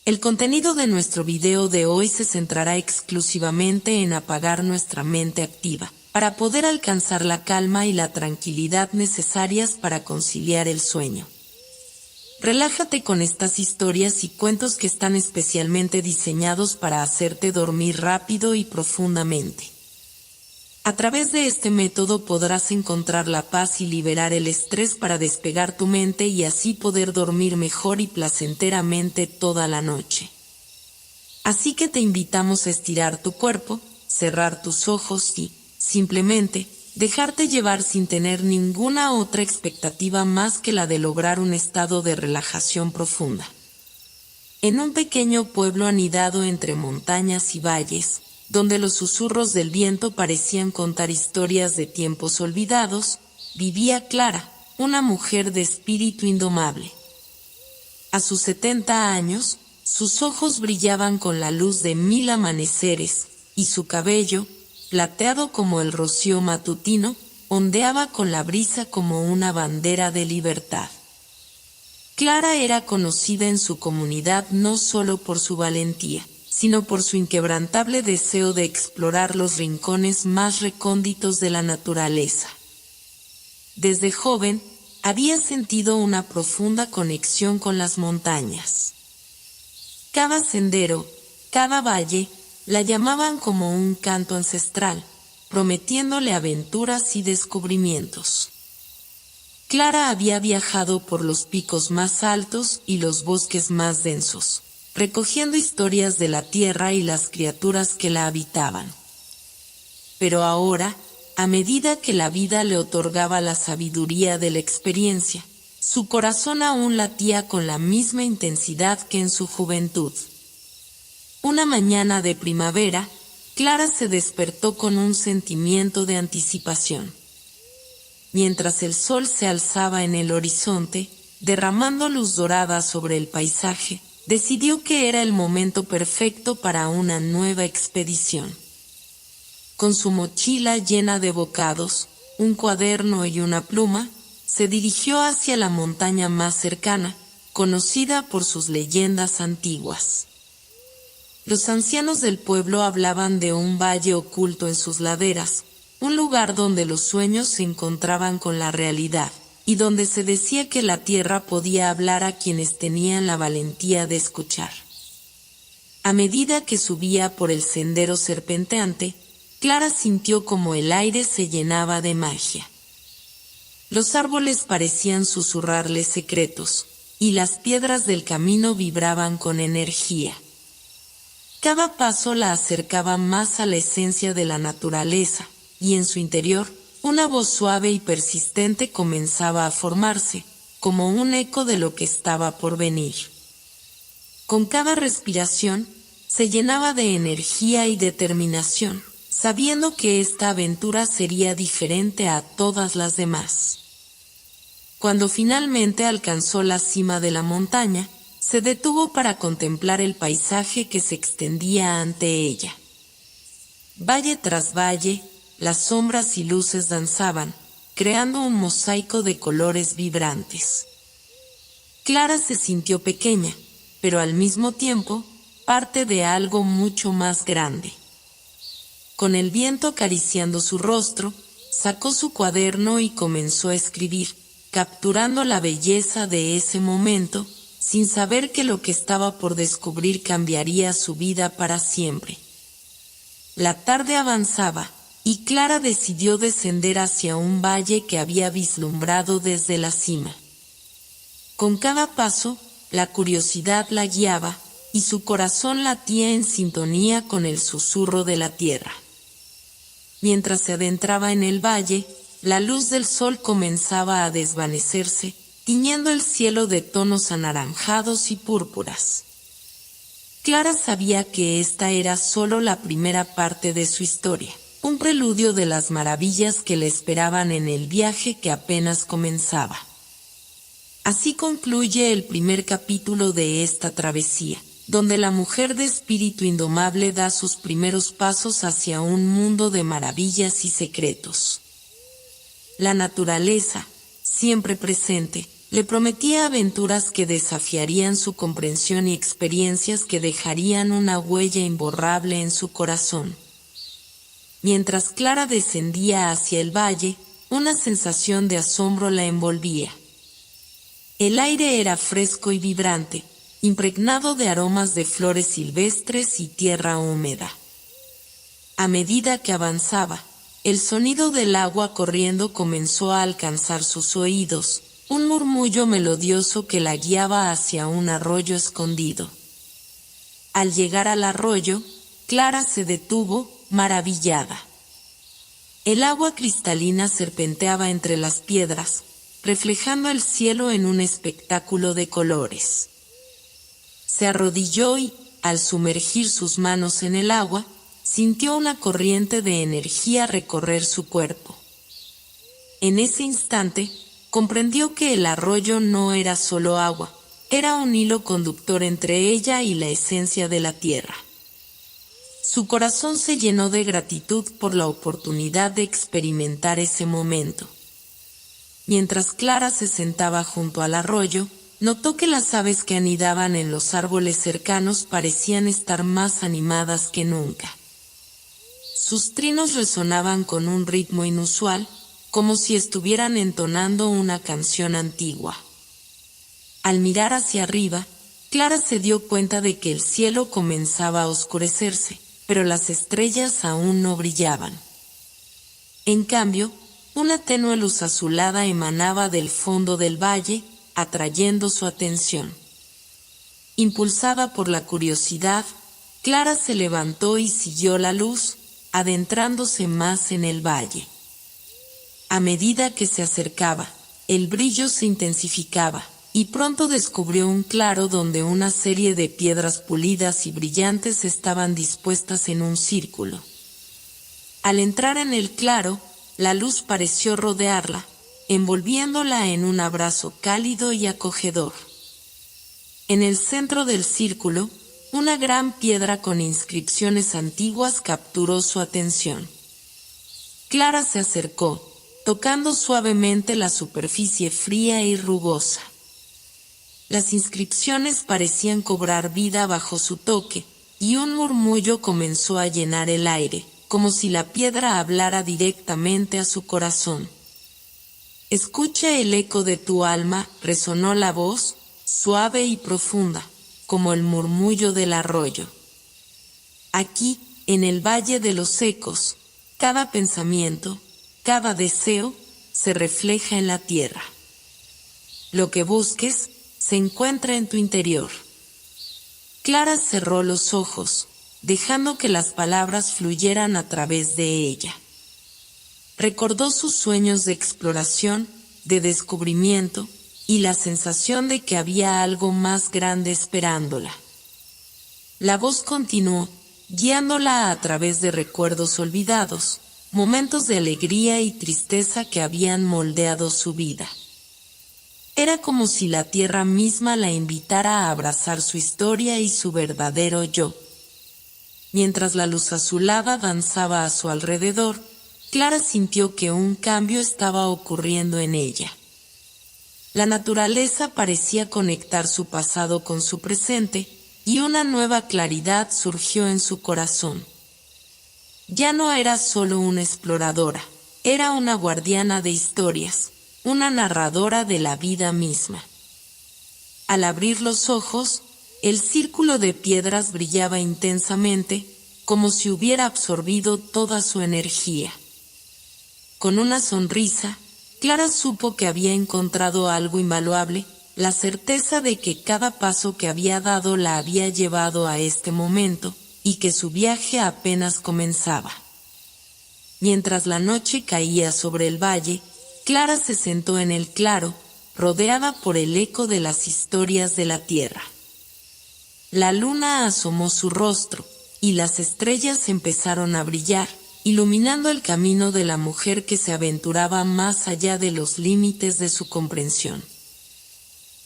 El contenido de nuestro video de hoy se centrará exclusivamente en apagar nuestra mente activa, para poder alcanzar la calma y la tranquilidad necesarias para conciliar el sueño. Relájate con estas historias y cuentos que están especialmente diseñados para hacerte dormir rápido y profundamente. A través de este método podrás encontrar la paz y liberar el estrés para despegar tu mente y así poder dormir mejor y placenteramente toda la noche. Así que te invitamos a estirar tu cuerpo, cerrar tus ojos y, simplemente, dejarte llevar sin tener ninguna otra expectativa más que la de lograr un estado de relajación profunda. En un pequeño pueblo anidado entre montañas y valles, donde los susurros del viento parecían contar historias de tiempos olvidados, vivía Clara, una mujer de espíritu indomable. A sus 70 años, sus ojos brillaban con la luz de 1000 amaneceres, y su cabello, plateado como el rocío matutino, ondeaba con la brisa como una bandera de libertad. Clara era conocida en su comunidad no solo por su valentía, sino por su inquebrantable deseo de explorar los rincones más recónditos de la naturaleza. Desde joven, había sentido una profunda conexión con las montañas. Cada sendero, cada valle, la llamaban como un canto ancestral, prometiéndole aventuras y descubrimientos. Clara había viajado por los picos más altos y los bosques más densos, recogiendo historias de la tierra y las criaturas que la habitaban. Pero ahora, a medida que la vida le otorgaba la sabiduría de la experiencia, su corazón aún latía con la misma intensidad que en su juventud. Una mañana de primavera, Clara se despertó con un sentimiento de anticipación. Mientras el sol se alzaba en el horizonte, derramando luz dorada sobre el paisaje, decidió que era el momento perfecto para una nueva expedición. Con su mochila llena de bocados, un cuaderno y una pluma, se dirigió hacia la montaña más cercana, conocida por sus leyendas antiguas. Los ancianos del pueblo hablaban de un valle oculto en sus laderas, un lugar donde los sueños se encontraban con la realidad, y donde se decía que la tierra podía hablar a quienes tenían la valentía de escuchar. A medida que subía por el sendero serpenteante, Clara sintió como el aire se llenaba de magia. Los árboles parecían susurrarle secretos, y las piedras del camino vibraban con energía. Cada paso la acercaba más a la esencia de la naturaleza, y en su interior, una voz suave y persistente comenzaba a formarse, como un eco de lo que estaba por venir. Con cada respiración, se llenaba de energía y determinación, sabiendo que esta aventura sería diferente a todas las demás. Cuando finalmente alcanzó la cima de la montaña, se detuvo para contemplar el paisaje que se extendía ante ella. Valle tras valle, las sombras y luces danzaban, creando un mosaico de colores vibrantes. Clara se sintió pequeña, pero al mismo tiempo, parte de algo mucho más grande. Con el viento acariciando su rostro, sacó su cuaderno y comenzó a escribir, capturando la belleza de ese momento, sin saber que lo que estaba por descubrir cambiaría su vida para siempre. La tarde avanzaba, y Clara decidió descender hacia un valle que había vislumbrado desde la cima. Con cada paso, la curiosidad la guiaba, y su corazón latía en sintonía con el susurro de la tierra. Mientras se adentraba en el valle, la luz del sol comenzaba a desvanecerse, tiñendo el cielo de tonos anaranjados y púrpuras. Clara sabía que esta era solo la primera parte de su historia, un preludio de las maravillas que le esperaban en el viaje que apenas comenzaba. Así concluye el primer capítulo de esta travesía, donde la mujer de espíritu indomable da sus primeros pasos hacia un mundo de maravillas y secretos. La naturaleza, siempre presente, Le prometía aventuras que desafiarían su comprensión y experiencias que dejarían una huella imborrable en su corazón. Mientras Clara descendía hacia el valle, una sensación de asombro la envolvía. El aire era fresco y vibrante, impregnado de aromas de flores silvestres y tierra húmeda. A medida que avanzaba, el sonido del agua corriendo comenzó a alcanzar sus oídos, un murmullo melodioso que la guiaba hacia un arroyo escondido. Al llegar al arroyo, Clara se detuvo, maravillada. El agua cristalina serpenteaba entre las piedras, reflejando el cielo en un espectáculo de colores. Se arrodilló y, al sumergir sus manos en el agua, sintió una corriente de energía recorrer su cuerpo. En ese instante, comprendió que el arroyo no era solo agua, era un hilo conductor entre ella y la esencia de la tierra. Su corazón se llenó de gratitud por la oportunidad de experimentar ese momento. Mientras Clara se sentaba junto al arroyo, notó que las aves que anidaban en los árboles cercanos parecían estar más animadas que nunca. Sus trinos resonaban con un ritmo inusual, como si estuvieran entonando una canción antigua. Al mirar hacia arriba, Clara se dio cuenta de que el cielo comenzaba a oscurecerse, pero las estrellas aún no brillaban. En cambio, una tenue luz azulada emanaba del fondo del valle, atrayendo su atención. Impulsada por la curiosidad, Clara se levantó y siguió la luz, adentrándose más en el valle. A medida que se acercaba, el brillo se intensificaba, y pronto descubrió un claro donde una serie de piedras pulidas y brillantes estaban dispuestas en un círculo. Al entrar en el claro, la luz pareció rodearla, envolviéndola en un abrazo cálido y acogedor. En el centro del círculo, una gran piedra con inscripciones antiguas capturó su atención. Clara se acercó, tocando suavemente la superficie fría y rugosa. Las inscripciones parecían cobrar vida bajo su toque, y un murmullo comenzó a llenar el aire, como si la piedra hablara directamente a su corazón. «Escucha el eco de tu alma», resonó la voz, suave y profunda, como el murmullo del arroyo. Aquí, en el Valle de los Ecos, cada pensamiento, cada deseo, se refleja en la tierra. Lo que busques, se encuentra en tu interior. Clara cerró los ojos, dejando que las palabras fluyeran a través de ella. Recordó sus sueños de exploración, de descubrimiento, y la sensación de que había algo más grande esperándola. La voz continuó, guiándola a través de recuerdos olvidados, momentos de alegría y tristeza que habían moldeado su vida. Era como si la tierra misma la invitara a abrazar su historia y su verdadero yo. Mientras la luz azulada danzaba a su alrededor, Clara sintió que un cambio estaba ocurriendo en ella. La naturaleza parecía conectar su pasado con su presente, y una nueva claridad surgió en su corazón. Ya no era solo una exploradora, era una guardiana de historias, una narradora de la vida misma. Al abrir los ojos, el círculo de piedras brillaba intensamente, como si hubiera absorbido toda su energía. Con una sonrisa, Clara supo que había encontrado algo invaluable, la certeza de que cada paso que había dado la había llevado a este momento, y que su viaje apenas comenzaba. Mientras la noche caía sobre el valle, Clara se sentó en el claro, rodeada por el eco de las historias de la tierra. La luna asomó su rostro, y las estrellas empezaron a brillar, iluminando el camino de la mujer que se aventuraba más allá de los límites de su comprensión.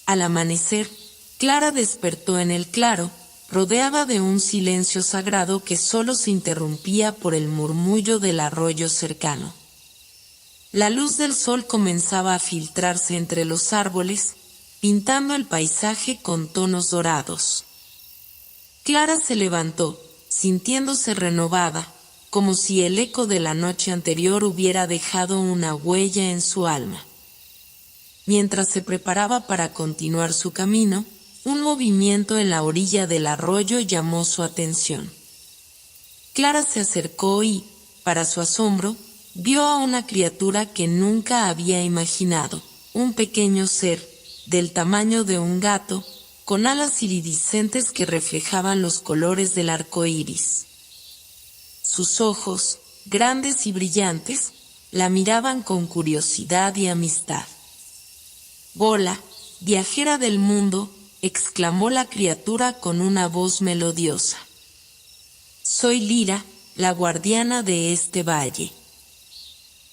Al amanecer, Clara despertó en el claro, rodeada de un silencio sagrado que solo se interrumpía por el murmullo del arroyo cercano. La luz del sol comenzaba a filtrarse entre los árboles, pintando el paisaje con tonos dorados. Clara se levantó, sintiéndose renovada, como si el eco de la noche anterior hubiera dejado una huella en su alma. Mientras se preparaba para continuar su camino, un movimiento en la orilla del arroyo llamó su atención. Clara se acercó y, para su asombro, vio a una criatura que nunca había imaginado, un pequeño ser, del tamaño de un gato, con alas iridiscentes que reflejaban los colores del arco iris. Sus ojos, grandes y brillantes, la miraban con curiosidad y amistad. «Hola, viajera del mundo», exclamó la criatura con una voz melodiosa. «Soy Lira, la guardiana de este valle.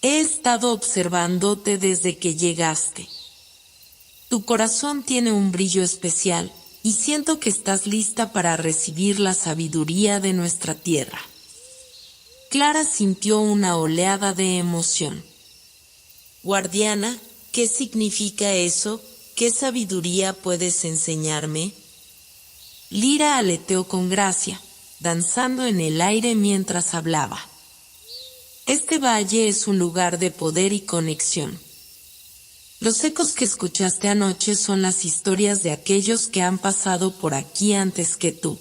He estado observándote desde que llegaste. Tu corazón tiene un brillo especial y siento que estás lista para recibir la sabiduría de nuestra tierra». Clara sintió una oleada de emoción. «Guardiana, ¿qué significa eso? ¿Qué sabiduría puedes enseñarme?». Lira aleteó con gracia, danzando en el aire mientras hablaba. «Este valle es un lugar de poder y conexión. Los ecos que escuchaste anoche son las historias de aquellos que han pasado por aquí antes que tú.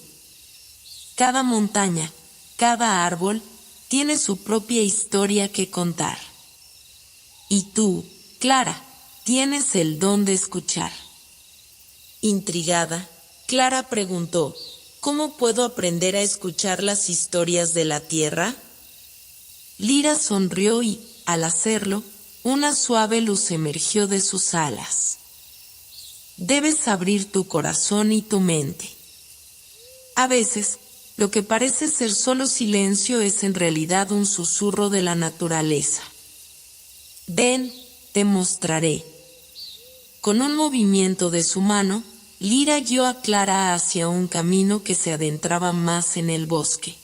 Cada montaña, cada árbol, tiene su propia historia que contar. Y tú, Clara, tienes el don de escuchar». Intrigada, Clara preguntó, «¿Cómo puedo aprender a escuchar las historias de la tierra?». Lira sonrió y, al hacerlo, una suave luz emergió de sus alas. «Debes abrir tu corazón y tu mente. A veces, lo que parece ser solo silencio es en realidad un susurro de la naturaleza. Ven, te mostraré». Con un movimiento de su mano, Lira guió a Clara hacia un camino que se adentraba más en el bosque.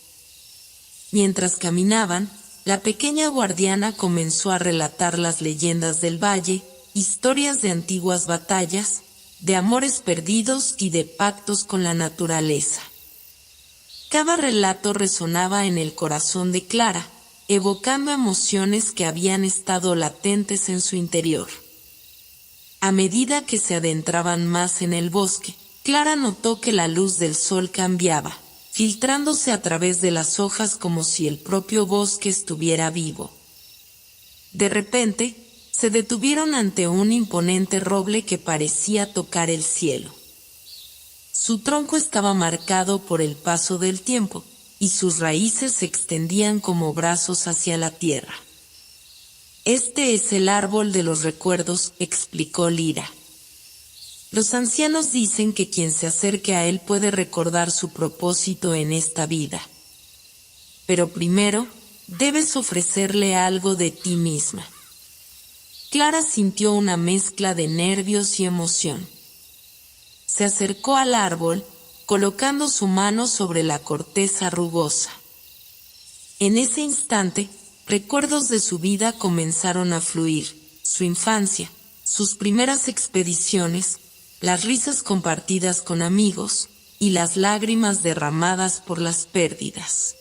Mientras caminaban, la pequeña guardiana comenzó a relatar las leyendas del valle, historias de antiguas batallas, de amores perdidos y de pactos con la naturaleza. Cada relato resonaba en el corazón de Clara, evocando emociones que habían estado latentes en su interior. A medida que se adentraban más en el bosque, Clara notó que la luz del sol cambiaba, filtrándose a través de las hojas como si el propio bosque estuviera vivo. De repente, se detuvieron ante un imponente roble que parecía tocar el cielo. Su tronco estaba marcado por el paso del tiempo, y sus raíces se extendían como brazos hacia la tierra. «Este es el árbol de los recuerdos», explicó Lira. «Los ancianos dicen que quien se acerque a él puede recordar su propósito en esta vida. Pero primero, debes ofrecerle algo de ti misma». Clara sintió una mezcla de nervios y emoción. Se acercó al árbol, colocando su mano sobre la corteza rugosa. En ese instante, recuerdos de su vida comenzaron a fluir, su infancia, sus primeras expediciones, las risas compartidas con amigos y las lágrimas derramadas por las pérdidas.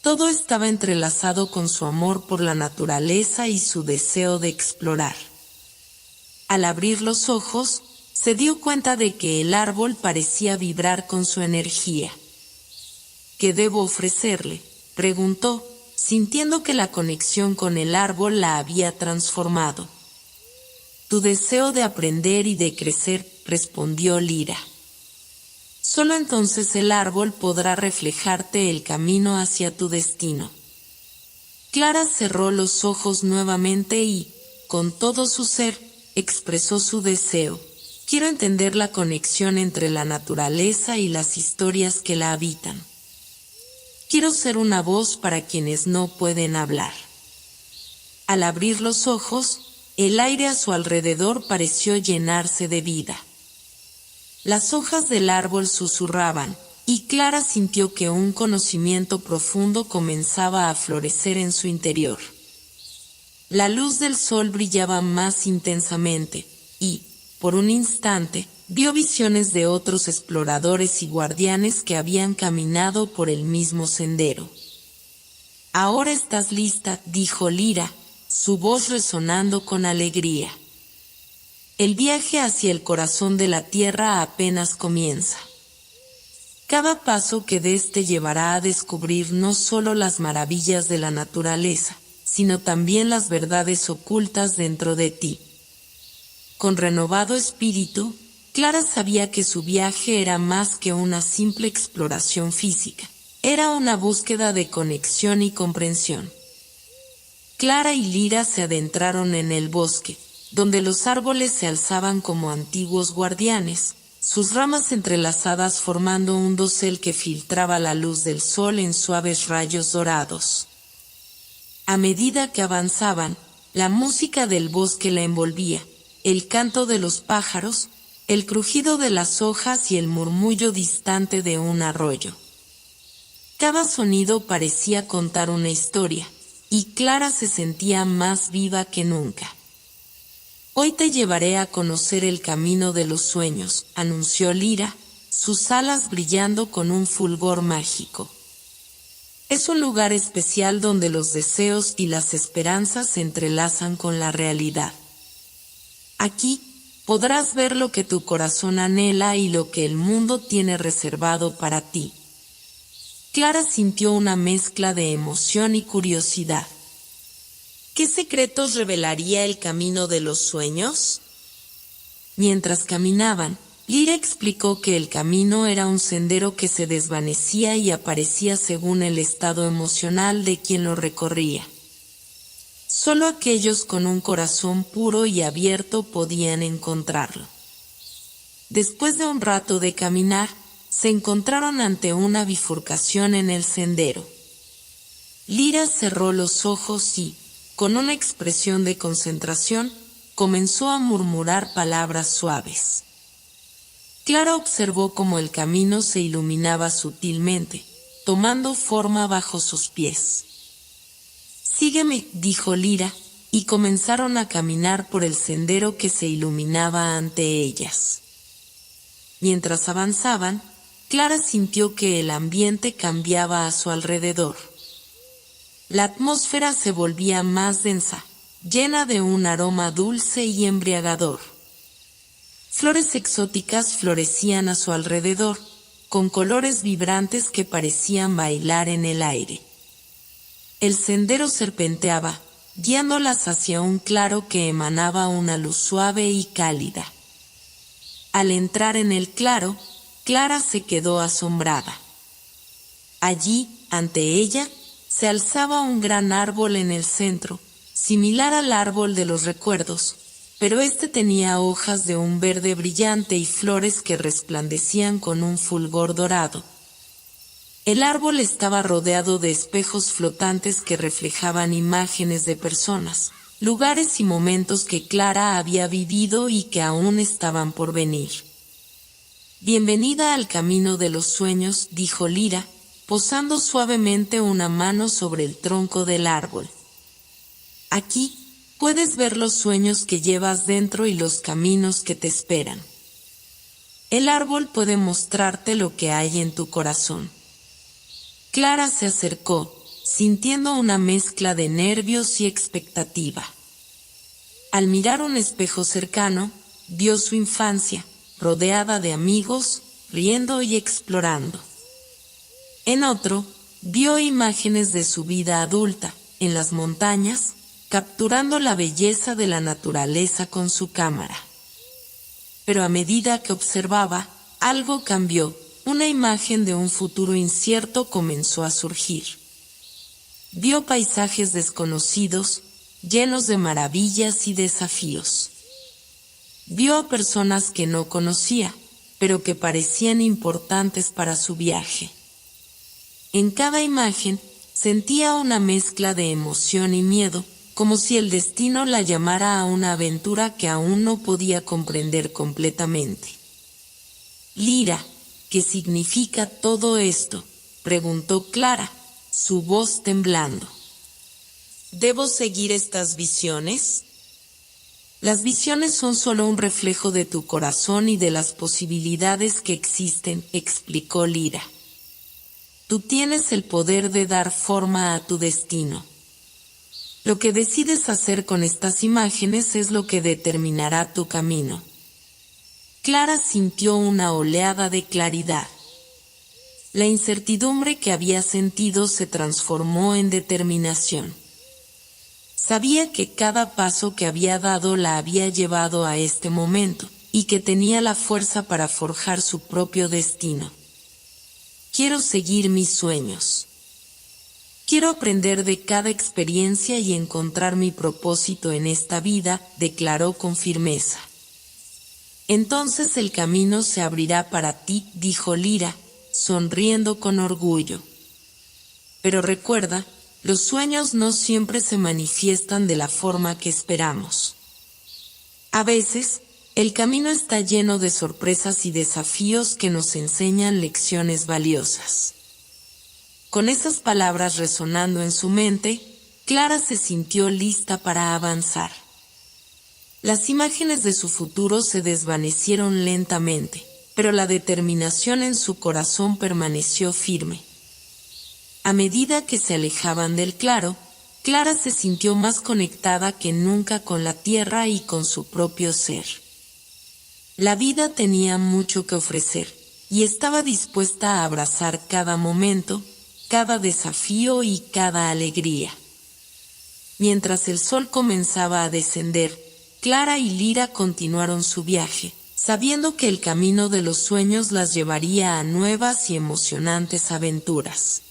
Todo estaba entrelazado con su amor por la naturaleza y su deseo de explorar. Al abrir los ojos, se dio cuenta de que el árbol parecía vibrar con su energía. «¿Qué debo ofrecerle?», preguntó, sintiendo que la conexión con el árbol la había transformado. «Tu deseo de aprender y de crecer», respondió Lira. «Solo entonces el árbol podrá reflejarte el camino hacia tu destino». Clara cerró los ojos nuevamente y, con todo su ser, expresó su deseo. «Quiero entender la conexión entre la naturaleza y las historias que la habitan. Quiero ser una voz para quienes no pueden hablar». Al abrir los ojos, el aire a su alrededor pareció llenarse de vida. Las hojas del árbol susurraban, y Clara sintió que un conocimiento profundo comenzaba a florecer en su interior. La luz del sol brillaba más intensamente, y, por un instante, vio visiones de otros exploradores y guardianes que habían caminado por el mismo sendero. «Ahora estás lista», dijo Lyra, su voz resonando con alegría. «El viaje hacia el corazón de la Tierra apenas comienza. Cada paso que des te llevará a descubrir no solo las maravillas de la naturaleza, sino también las verdades ocultas dentro de ti». Con renovado espíritu, Clara sabía que su viaje era más que una simple exploración física. Era una búsqueda de conexión y comprensión. Clara y Lyra se adentraron en el bosque, donde los árboles se alzaban como antiguos guardianes, sus ramas entrelazadas formando un dosel que filtraba la luz del sol en suaves rayos dorados. A medida que avanzaban, la música del bosque la envolvía, el canto de los pájaros, el crujido de las hojas y el murmullo distante de un arroyo. Cada sonido parecía contar una historia, y Clara se sentía más viva que nunca. «Hoy te llevaré a conocer el camino de los sueños», anunció Lyra, sus alas brillando con un fulgor mágico. «Es un lugar especial donde los deseos y las esperanzas se entrelazan con la realidad. Aquí podrás ver lo que tu corazón anhela y lo que el mundo tiene reservado para ti». Clara sintió una mezcla de emoción y curiosidad. ¿Qué secretos revelaría el camino de los sueños? Mientras caminaban, Lyra explicó que el camino era un sendero que se desvanecía y aparecía según el estado emocional de quien lo recorría. Solo aquellos con un corazón puro y abierto podían encontrarlo. Después de un rato de caminar, se encontraron ante una bifurcación en el sendero. Lyra cerró los ojos y, con una expresión de concentración, comenzó a murmurar palabras suaves. Clara observó cómo el camino se iluminaba sutilmente, tomando forma bajo sus pies. «Sígueme», dijo Lyra, y comenzaron a caminar por el sendero que se iluminaba ante ellas. Mientras avanzaban, Clara sintió que el ambiente cambiaba a su alrededor. La atmósfera se volvía más densa, llena de un aroma dulce y embriagador. Flores exóticas florecían a su alrededor, con colores vibrantes que parecían bailar en el aire. El sendero serpenteaba, guiándolas hacia un claro que emanaba una luz suave y cálida. Al entrar en el claro, Clara se quedó asombrada. Allí, ante ella, se alzaba un gran árbol en el centro, similar al árbol de los recuerdos, pero este tenía hojas de un verde brillante y flores que resplandecían con un fulgor dorado. El árbol estaba rodeado de espejos flotantes que reflejaban imágenes de personas, lugares y momentos que Clara había vivido y que aún estaban por venir. «Bienvenida al camino de los sueños», dijo Lyra, posando suavemente una mano sobre el tronco del árbol. «Aquí puedes ver los sueños que llevas dentro y los caminos que te esperan. El árbol puede mostrarte lo que hay en tu corazón». Clara se acercó, sintiendo una mezcla de nervios y expectativa. Al mirar un espejo cercano, vio su infancia, rodeada de amigos, riendo y explorando. En otro, vio imágenes de su vida adulta, en las montañas, capturando la belleza de la naturaleza con su cámara. Pero a medida que observaba, algo cambió, una imagen de un futuro incierto comenzó a surgir. Vio paisajes desconocidos, llenos de maravillas y desafíos. Vio a personas que no conocía, pero que parecían importantes para su viaje. En cada imagen sentía una mezcla de emoción y miedo, como si el destino la llamara a una aventura que aún no podía comprender completamente. «Lyra, ¿qué significa todo esto?», preguntó Clara, su voz temblando. ¿Debo seguir estas visiones? Las visiones son solo un reflejo de tu corazón y de las posibilidades que existen, explicó Lyra. Tú tienes el poder de dar forma a tu destino. Lo que decides hacer con estas imágenes es lo que determinará tu camino. Clara sintió una oleada de claridad. La incertidumbre que había sentido se transformó en determinación. Sabía que cada paso que había dado la había llevado a este momento, y que tenía la fuerza para forjar su propio destino. Quiero seguir mis sueños. Quiero aprender de cada experiencia y encontrar mi propósito en esta vida, declaró con firmeza. Entonces el camino se abrirá para ti, dijo Lyra, sonriendo con orgullo. Pero recuerda, los sueños no siempre se manifiestan de la forma que esperamos. A veces, el camino está lleno de sorpresas y desafíos que nos enseñan lecciones valiosas. Con esas palabras resonando en su mente, Clara se sintió lista para avanzar. Las imágenes de su futuro se desvanecieron lentamente, pero la determinación en su corazón permaneció firme. A medida que se alejaban del claro, Clara se sintió más conectada que nunca con la tierra y con su propio ser. La vida tenía mucho que ofrecer, y estaba dispuesta a abrazar cada momento, cada desafío y cada alegría. Mientras el sol comenzaba a descender, Clara y Lyra continuaron su viaje, sabiendo que el camino de los sueños las llevaría a nuevas y emocionantes aventuras.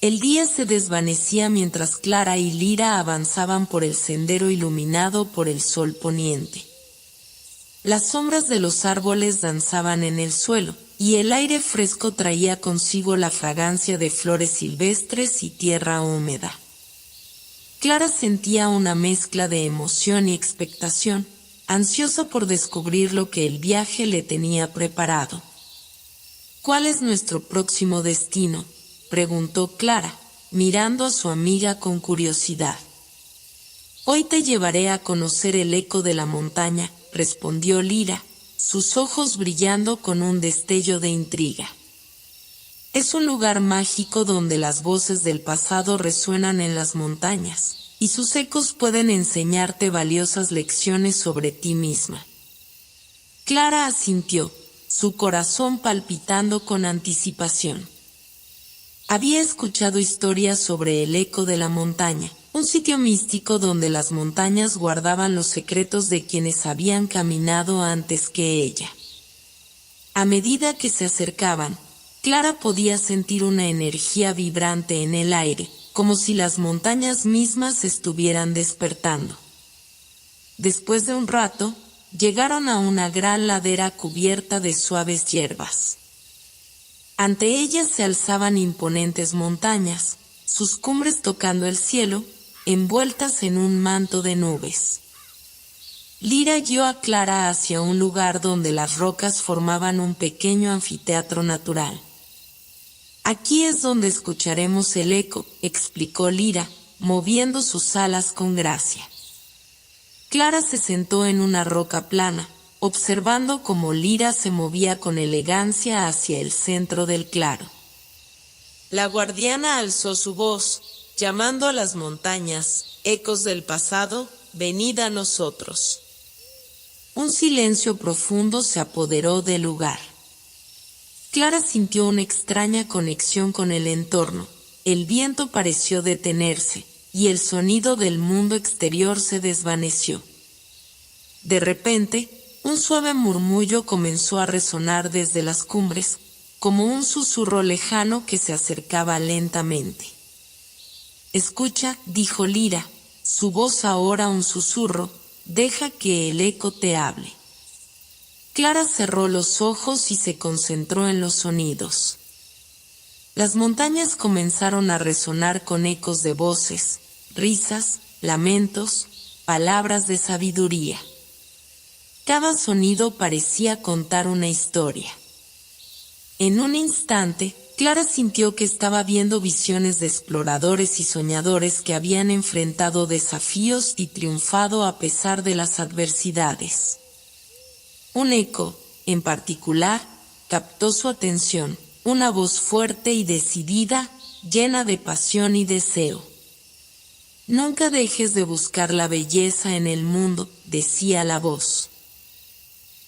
El día se desvanecía mientras Clara y Lyra avanzaban por el sendero iluminado por el sol poniente. Las sombras de los árboles danzaban en el suelo, y el aire fresco traía consigo la fragancia de flores silvestres y tierra húmeda. Clara sentía una mezcla de emoción y expectación, ansiosa por descubrir lo que el viaje le tenía preparado. ¿Cuál es nuestro próximo destino?, preguntó Clara, mirando a su amiga con curiosidad. Hoy te llevaré a conocer el eco de la montaña, respondió Lyra, sus ojos brillando con un destello de intriga. Es un lugar mágico donde las voces del pasado resuenan en las montañas, y sus ecos pueden enseñarte valiosas lecciones sobre ti misma. Clara asintió, su corazón palpitando con anticipación. Había escuchado historias sobre el eco de la montaña, un sitio místico donde las montañas guardaban los secretos de quienes habían caminado antes que ella. A medida que se acercaban, Clara podía sentir una energía vibrante en el aire, como si las montañas mismas estuvieran despertando. Después de un rato, llegaron a una gran ladera cubierta de suaves hierbas. Ante ellas se alzaban imponentes montañas, sus cumbres tocando el cielo, envueltas en un manto de nubes. Lyra guió a Clara hacia un lugar donde las rocas formaban un pequeño anfiteatro natural. Aquí es donde escucharemos el eco, explicó Lyra, moviendo sus alas con gracia. Clara se sentó en una roca plana, observando cómo Lyra se movía con elegancia hacia el centro del claro. La guardiana alzó su voz, llamando a las montañas, ecos del pasado, venid a nosotros. Un silencio profundo se apoderó del lugar. Clara sintió una extraña conexión con el entorno, el viento pareció detenerse, y el sonido del mundo exterior se desvaneció. De repente, un suave murmullo comenzó a resonar desde las cumbres, como un susurro lejano que se acercaba lentamente. Escucha, dijo Lyra, su voz ahora un susurro, deja que el eco te hable. Clara cerró los ojos y se concentró en los sonidos. Las montañas comenzaron a resonar con ecos de voces, risas, lamentos, palabras de sabiduría. Cada sonido parecía contar una historia. En un instante, Clara sintió que estaba viendo visiones de exploradores y soñadores que habían enfrentado desafíos y triunfado a pesar de las adversidades. Un eco, en particular, captó su atención, una voz fuerte y decidida, llena de pasión y deseo. Nunca dejes de buscar la belleza en el mundo, decía la voz.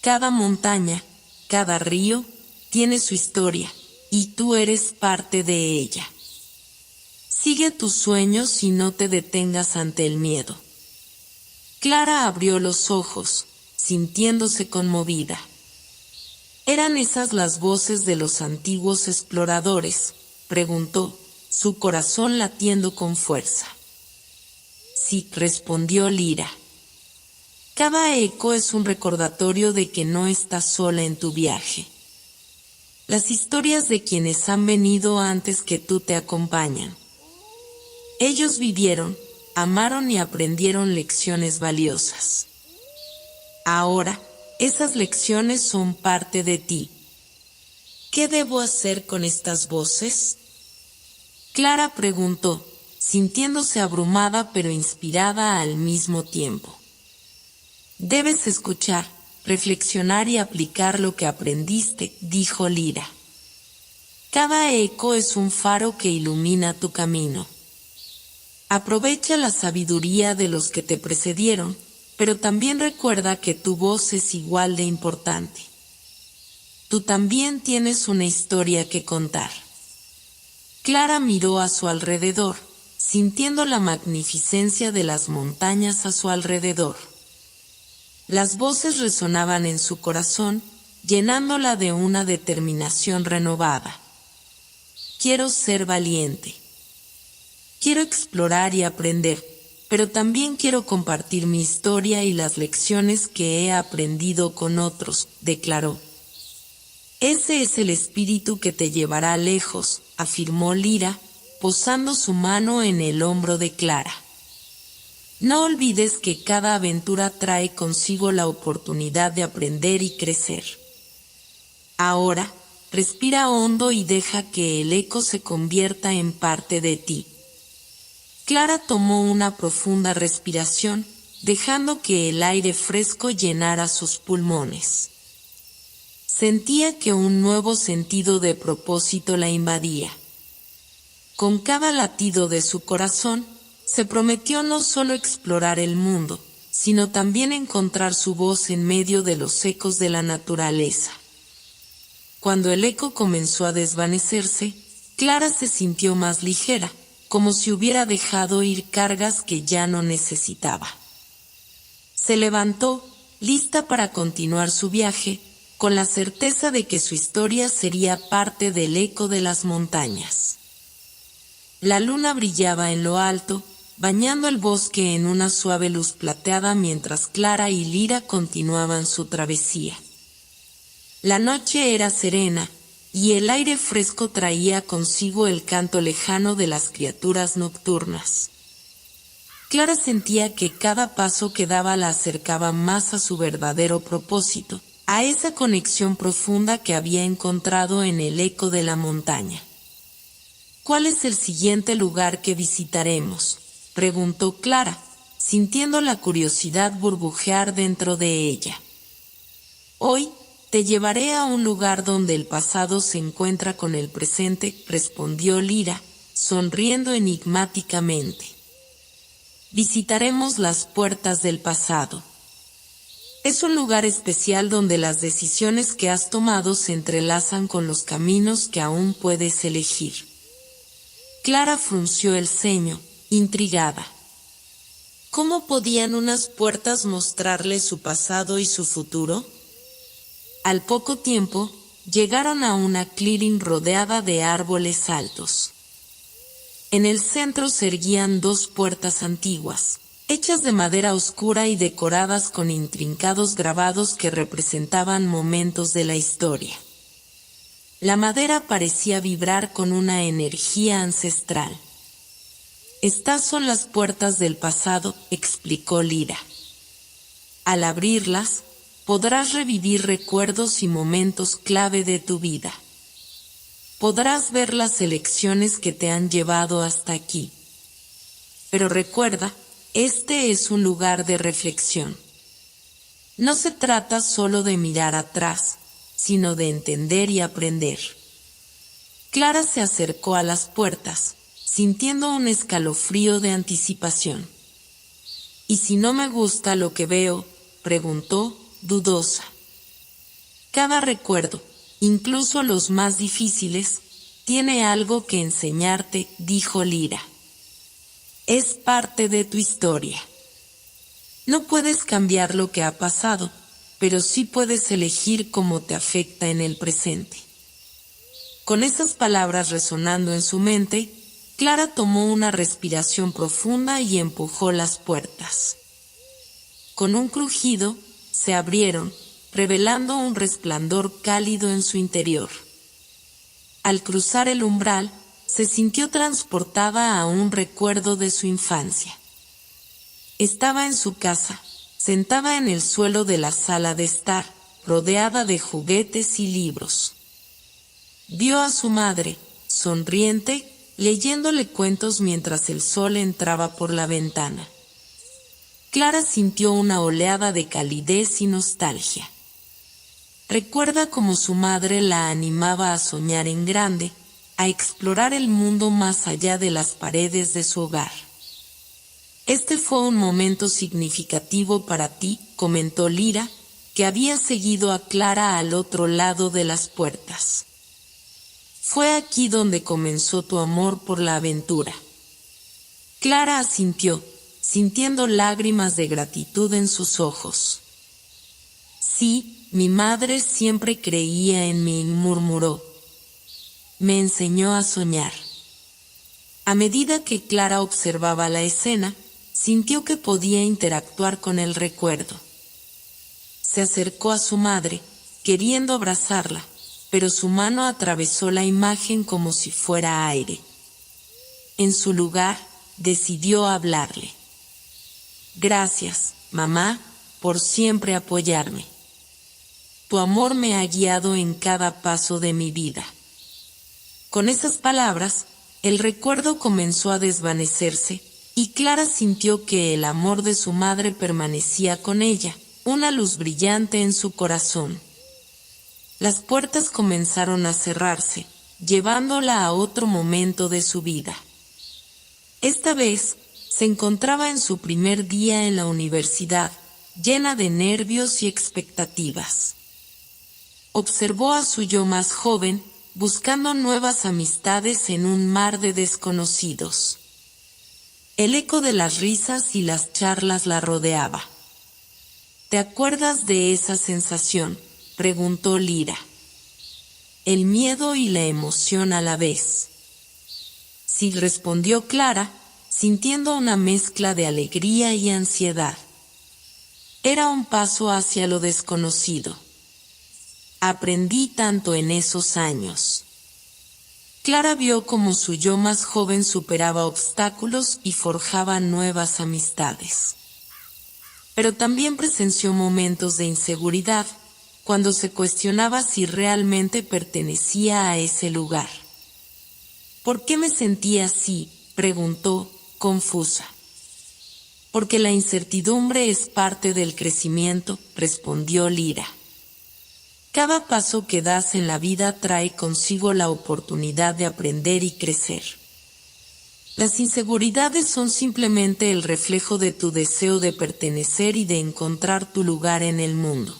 Cada montaña, cada río, tiene su historia, y tú eres parte de ella. Sigue tus sueños y no te detengas ante el miedo. Clara abrió los ojos, sintiéndose conmovida. ¿Eran esas las voces de los antiguos exploradores?, preguntó, su corazón latiendo con fuerza. Sí, respondió Lyra. Cada eco es un recordatorio de que no estás sola en tu viaje. Las historias de quienes han venido antes que tú te acompañan. Ellos vivieron, amaron y aprendieron lecciones valiosas. Ahora, esas lecciones son parte de ti. ¿Qué debo hacer con estas voces?, Clara preguntó, sintiéndose abrumada pero inspirada al mismo tiempo. Debes escuchar, reflexionar y aplicar lo que aprendiste, dijo Lyra. Cada eco es un faro que ilumina tu camino. Aprovecha la sabiduría de los que te precedieron, pero también recuerda que tu voz es igual de importante. Tú también tienes una historia que contar. Clara miró a su alrededor, sintiendo la magnificencia de las montañas a su alrededor. Las voces resonaban en su corazón, llenándola de una determinación renovada. Quiero ser valiente. Quiero explorar y aprender, pero también quiero compartir mi historia y las lecciones que he aprendido con otros, declaró. Ese es el espíritu que te llevará lejos, afirmó Lyra, posando su mano en el hombro de Clara. No olvides que cada aventura trae consigo la oportunidad de aprender y crecer. Ahora, respira hondo y deja que el eco se convierta en parte de ti. Clara tomó una profunda respiración, dejando que el aire fresco llenara sus pulmones. Sentía que un nuevo sentido de propósito la invadía. Con cada latido de su corazón, se prometió no solo explorar el mundo, sino también encontrar su voz en medio de los ecos de la naturaleza. Cuando el eco comenzó a desvanecerse, Clara se sintió más ligera, como si hubiera dejado ir cargas que ya no necesitaba. Se levantó, lista para continuar su viaje, con la certeza de que su historia sería parte del eco de las montañas. La luna brillaba en lo alto, bañando el bosque en una suave luz plateada mientras Clara y Lyra continuaban su travesía. La noche era serena, y el aire fresco traía consigo el canto lejano de las criaturas nocturnas. Clara sentía que cada paso que daba la acercaba más a su verdadero propósito, a esa conexión profunda que había encontrado en el eco de la montaña. ¿Cuál es el siguiente lugar que visitaremos?, preguntó Clara, sintiendo la curiosidad burbujear dentro de ella. Hoy, te llevaré a un lugar donde el pasado se encuentra con el presente, respondió Lyra, sonriendo enigmáticamente. Visitaremos las puertas del pasado. Es un lugar especial donde las decisiones que has tomado se entrelazan con los caminos que aún puedes elegir. Clara frunció el ceño, intrigada. ¿Cómo podían unas puertas mostrarle su pasado y su futuro? Al poco tiempo, llegaron a una clearing rodeada de árboles altos. En el centro se erguían dos puertas antiguas, hechas de madera oscura y decoradas con intrincados grabados que representaban momentos de la historia. La madera parecía vibrar con una energía ancestral. Estas son las puertas del pasado, explicó Lyra. Al abrirlas, podrás revivir recuerdos y momentos clave de tu vida. podrás ver las elecciones que te han llevado hasta aquí. Pero recuerda, este es un lugar de reflexión. No se trata solo de mirar atrás, sino de entender y aprender. Clara se acercó a las puertas, sintiendo un escalofrío de anticipación. ¿Y si no me gusta lo que veo?, preguntó, dudosa. Cada recuerdo, incluso los más difíciles, tiene algo que enseñarte, dijo Lyra. Es parte de tu historia. No puedes cambiar lo que ha pasado, pero sí puedes elegir cómo te afecta en el presente. Con esas palabras resonando en su mente, Clara tomó una respiración profunda y empujó las puertas. Con un crujido, se abrieron, revelando un resplandor cálido en su interior. Al cruzar el umbral, se sintió transportada a un recuerdo de su infancia. Estaba en su casa, sentada en el suelo de la sala de estar, rodeada de juguetes y libros. Vio a su madre, sonriente, leyéndole cuentos mientras el sol entraba por la ventana. Clara sintió una oleada de calidez y nostalgia. Recuerda cómo su madre la animaba a soñar en grande, a explorar el mundo más allá de las paredes de su hogar. Este fue un momento significativo para ti, comentó Lyra, que había seguido a Clara al otro lado de las puertas. Fue aquí donde comenzó tu amor por la aventura. Clara asintió, sintiendo lágrimas de gratitud en sus ojos. Sí, mi madre siempre creía en mí, murmuró. Me enseñó a soñar. A medida que Clara observaba la escena, sintió que podía interactuar con el recuerdo. Se acercó a su madre, queriendo abrazarla, pero su mano atravesó la imagen como si fuera aire. En su lugar, decidió hablarle. Gracias, mamá, por siempre apoyarme. Tu amor me ha guiado en cada paso de mi vida. Con esas palabras, el recuerdo comenzó a desvanecerse, y Clara sintió que el amor de su madre permanecía con ella, una luz brillante en su corazón. Las puertas comenzaron a cerrarse, llevándola a otro momento de su vida. Esta vez, se encontraba en su primer día en la universidad, llena de nervios y expectativas. Observó a su yo más joven, buscando nuevas amistades en un mar de desconocidos. El eco de las risas y las charlas la rodeaba. ¿Te acuerdas de esa sensación?, preguntó Lyra. El miedo y la emoción a la vez. Sí, respondió Clara, sintiendo una mezcla de alegría y ansiedad. Era un paso hacia lo desconocido. Aprendí tanto en esos años. Clara vio cómo su yo más joven superaba obstáculos y forjaba nuevas amistades. Pero también presenció momentos de inseguridad, cuando se cuestionaba si realmente pertenecía a ese lugar. ¿Por qué me sentía así?, preguntó, confusa. Porque la incertidumbre es parte del crecimiento, respondió Lyra. Cada paso que das en la vida trae consigo la oportunidad de aprender y crecer. Las inseguridades son simplemente el reflejo de tu deseo de pertenecer y de encontrar tu lugar en el mundo.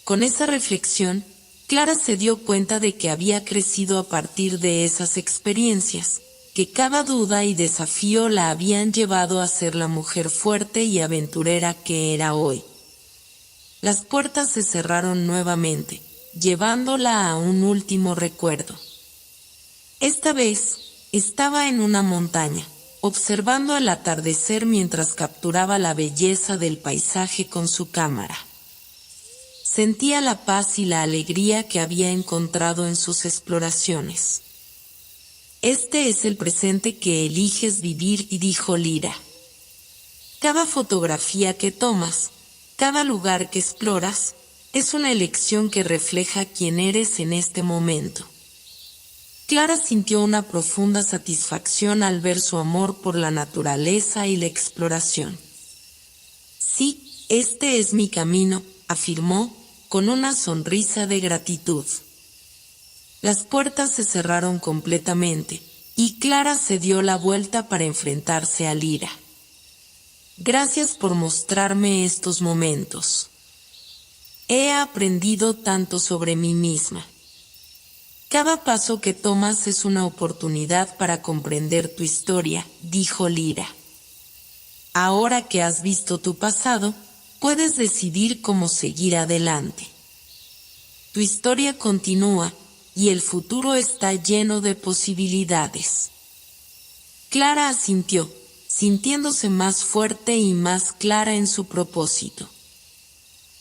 Con esa reflexión, Clara se dio cuenta de que había crecido a partir de esas experiencias, que cada duda y desafío la habían llevado a ser la mujer fuerte y aventurera que era hoy. Las puertas se cerraron nuevamente, llevándola a un último recuerdo. Esta vez, estaba en una montaña, observando el atardecer mientras capturaba la belleza del paisaje con su cámara. Sentía la paz y la alegría que había encontrado en sus exploraciones. Este es el presente que eliges vivir, y dijo Lyra. Cada fotografía que tomas, cada lugar que exploras, es una elección que refleja quién eres en este momento. Clara sintió una profunda satisfacción al ver su amor por la naturaleza y la exploración. Sí, este es mi camino, afirmó, con una sonrisa de gratitud. Las puertas se cerraron completamente, y Clara se dio la vuelta para enfrentarse a Lyra. Gracias por mostrarme estos momentos. He aprendido tanto sobre mí misma. Cada paso que tomas es una oportunidad para comprender tu historia, dijo Lyra. Ahora que has visto tu pasado, puedes decidir cómo seguir adelante. Tu historia continúa, y el futuro está lleno de posibilidades. Clara asintió, sintiéndose más fuerte y más clara en su propósito.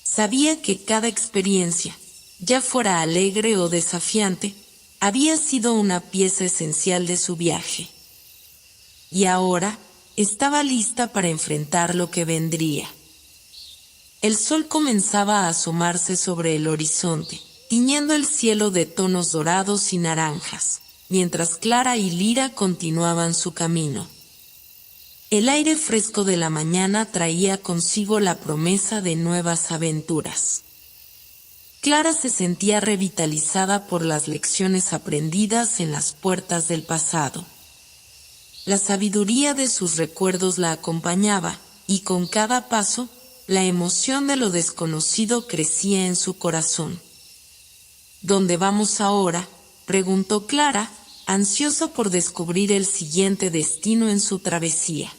Sabía que cada experiencia, ya fuera alegre o desafiante, había sido una pieza esencial de su viaje. Y ahora estaba lista para enfrentar lo que vendría. El sol comenzaba a asomarse sobre el horizonte, tiñendo el cielo de tonos dorados y naranjas, mientras Clara y Lyra continuaban su camino. El aire fresco de la mañana traía consigo la promesa de nuevas aventuras. Clara se sentía revitalizada por las lecciones aprendidas en las puertas del pasado. La sabiduría de sus recuerdos la acompañaba, y con cada paso, la emoción de lo desconocido crecía en su corazón. ¿Dónde vamos ahora?, preguntó Clara, ansiosa por descubrir el siguiente destino en su travesía.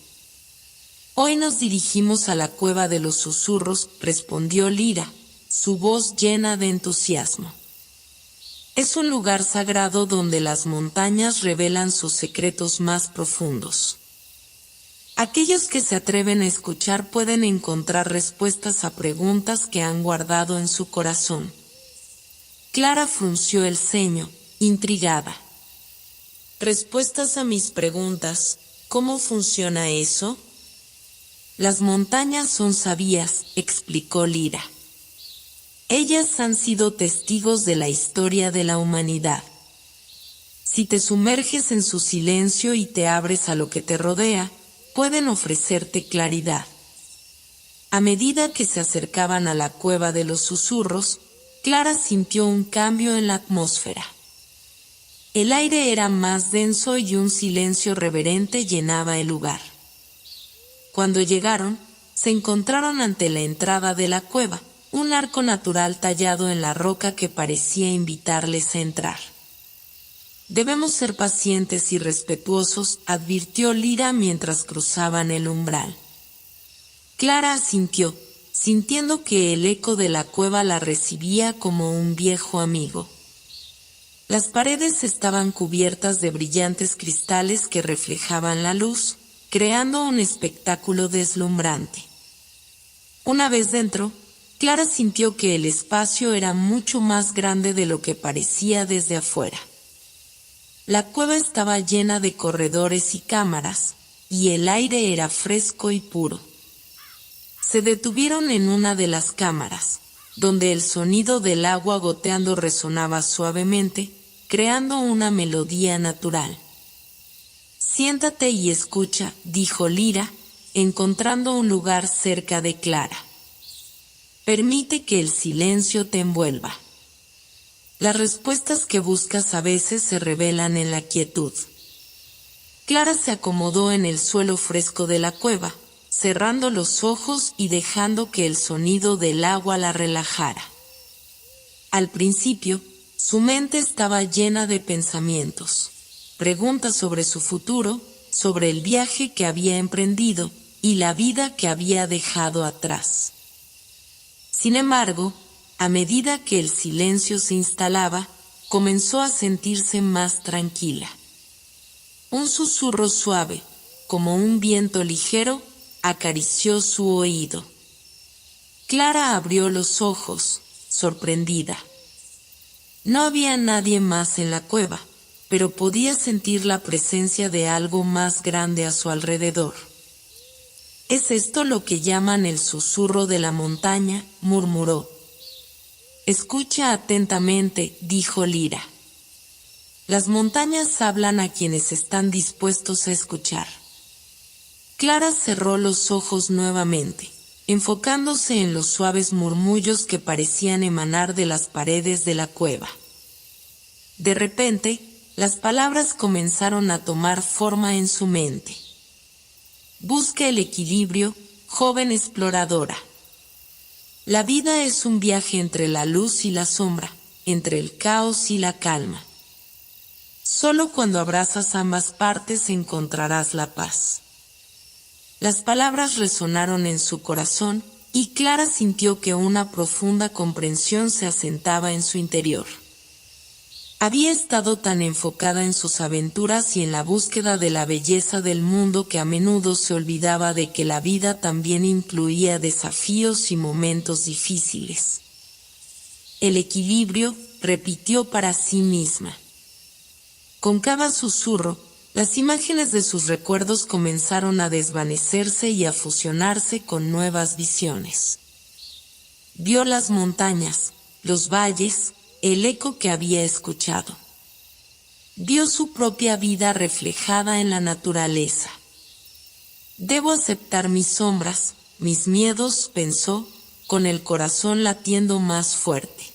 Hoy nos dirigimos a la cueva de los susurros, respondió Lyra, su voz llena de entusiasmo. Es un lugar sagrado donde las montañas revelan sus secretos más profundos. Aquellos que se atreven a escuchar pueden encontrar respuestas a preguntas que han guardado en su corazón. Clara frunció el ceño, intrigada. Respuestas a mis preguntas, ¿cómo funciona eso? Las montañas son sabias, explicó Lyra. Ellas han sido testigos de la historia de la humanidad. Si te sumerges en su silencio y te abres a lo que te rodea, pueden ofrecerte claridad. A medida que se acercaban a la cueva de los susurros, Clara sintió un cambio en la atmósfera. El aire era más denso y un silencio reverente llenaba el lugar. Cuando llegaron, se encontraron ante la entrada de la cueva, un arco natural tallado en la roca que parecía invitarles a entrar. Debemos ser pacientes y respetuosos, advirtió Lyra mientras cruzaban el umbral. Clara asintió, sintiendo que el eco de la cueva la recibía como un viejo amigo. Las paredes estaban cubiertas de brillantes cristales que reflejaban la luz, creando un espectáculo deslumbrante. Una vez dentro, Clara sintió que el espacio era mucho más grande de lo que parecía desde afuera. La cueva estaba llena de corredores y cámaras, y el aire era fresco y puro. Se detuvieron en una de las cámaras, donde el sonido del agua goteando resonaba suavemente, creando una melodía natural. Siéntate y escucha, dijo Lyra, encontrando un lugar cerca de Clara. Permite que el silencio te envuelva. Las respuestas que buscas a veces se revelan en la quietud. Clara se acomodó en el suelo fresco de la cueva, cerrando los ojos y dejando que el sonido del agua la relajara. Al principio, su mente estaba llena de pensamientos, preguntas sobre su futuro, sobre el viaje que había emprendido y la vida que había dejado atrás. Sin embargo, a medida que el silencio se instalaba, comenzó a sentirse más tranquila. Un susurro suave, como un viento ligero, acarició su oído. Clara abrió los ojos, sorprendida. No había nadie más en la cueva, pero podía sentir la presencia de algo más grande a su alrededor. «¿Es esto lo que llaman el susurro de la montaña?», murmuró. «Escucha atentamente», dijo Lyra. Las montañas hablan a quienes están dispuestos a escuchar. Clara cerró los ojos nuevamente, enfocándose en los suaves murmullos que parecían emanar de las paredes de la cueva. De repente, las palabras comenzaron a tomar forma en su mente. Busca el equilibrio, joven exploradora. La vida es un viaje entre la luz y la sombra, entre el caos y la calma. Solo cuando abrazas ambas partes encontrarás la paz. Las palabras resonaron en su corazón, y Clara sintió que una profunda comprensión se asentaba en su interior. Había estado tan enfocada en sus aventuras y en la búsqueda de la belleza del mundo que a menudo se olvidaba de que la vida también incluía desafíos y momentos difíciles. El equilibrio, repitió para sí misma. Con cada susurro, las imágenes de sus recuerdos comenzaron a desvanecerse y a fusionarse con nuevas visiones. Vio las montañas, los valles, el eco que había escuchado. Vio su propia vida reflejada en la naturaleza. Debo aceptar mis sombras, mis miedos, pensó, con el corazón latiendo más fuerte.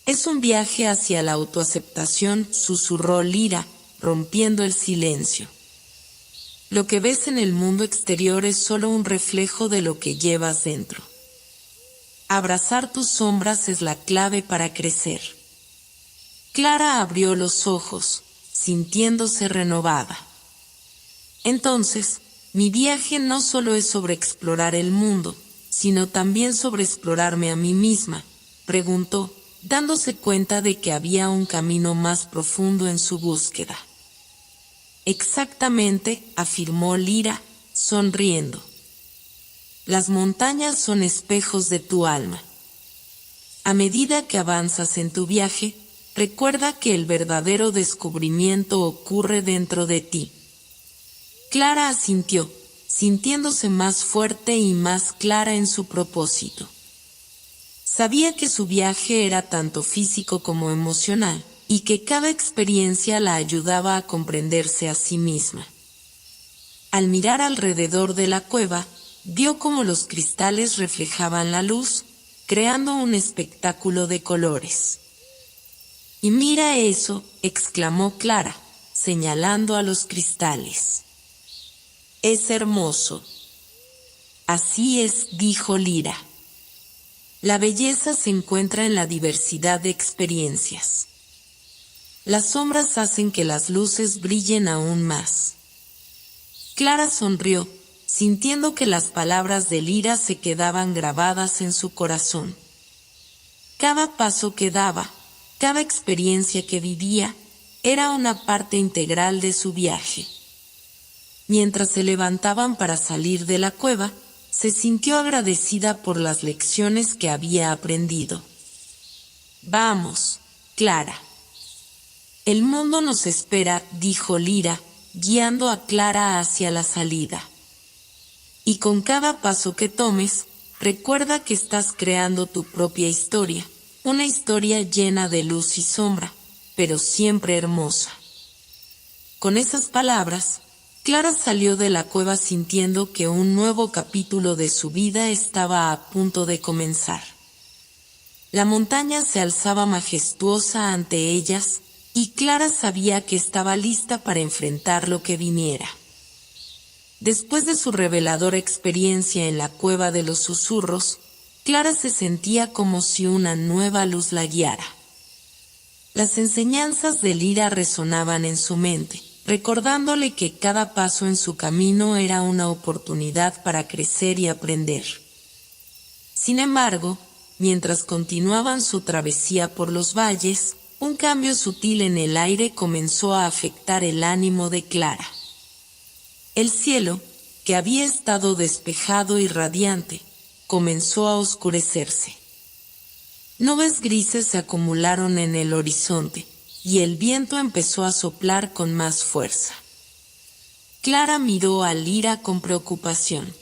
Es un viaje hacia la autoaceptación, susurró Lyra, rompiendo el silencio. Lo que ves en el mundo exterior es solo un reflejo de lo que llevas dentro. Abrazar tus sombras es la clave para crecer. Clara abrió los ojos, sintiéndose renovada. Entonces, mi viaje no solo es sobre explorar el mundo, sino también sobre explorarme a mí misma, preguntó, dándose cuenta de que había un camino más profundo en su búsqueda. Exactamente, afirmó Lyra, sonriendo. Las montañas son espejos de tu alma. A medida que avanzas en tu viaje, recuerda que el verdadero descubrimiento ocurre dentro de ti. Clara asintió, sintiéndose más fuerte y más clara en su propósito. Sabía que su viaje era tanto físico como emocional, y que cada experiencia la ayudaba a comprenderse a sí misma. Al mirar alrededor de la cueva, vio cómo los cristales reflejaban la luz, creando un espectáculo de colores. «Y mira eso», exclamó Clara, señalando a los cristales. «Es hermoso». «Así es», dijo Lyra. «La belleza se encuentra en la diversidad de experiencias. Las sombras hacen que las luces brillen aún más». Clara sonrió, sintiendo que las palabras de Lyra se quedaban grabadas en su corazón. Cada paso que daba, cada experiencia que vivía, era una parte integral de su viaje. Mientras se levantaban para salir de la cueva, se sintió agradecida por las lecciones que había aprendido. «Vamos, Clara. El mundo nos espera», dijo Lyra, guiando a Clara hacia la salida. «Y con cada paso que tomes, recuerda que estás creando tu propia historia, una historia llena de luz y sombra, pero siempre hermosa». Con esas palabras, Clara salió de la cueva sintiendo que un nuevo capítulo de su vida estaba a punto de comenzar. La montaña se alzaba majestuosa ante ellas, y Clara sabía que estaba lista para enfrentar lo que viniera. Después de su reveladora experiencia en la cueva de los susurros, Clara se sentía como si una nueva luz la guiara. Las enseñanzas de Lyra resonaban en su mente, recordándole que cada paso en su camino era una oportunidad para crecer y aprender. Sin embargo, mientras continuaban su travesía por los valles, un cambio sutil en el aire comenzó a afectar el ánimo de Clara. El cielo, que había estado despejado y radiante, comenzó a oscurecerse. Nubes grises se acumularon en el horizonte, y el viento empezó a soplar con más fuerza. Clara miró a Lyra con preocupación.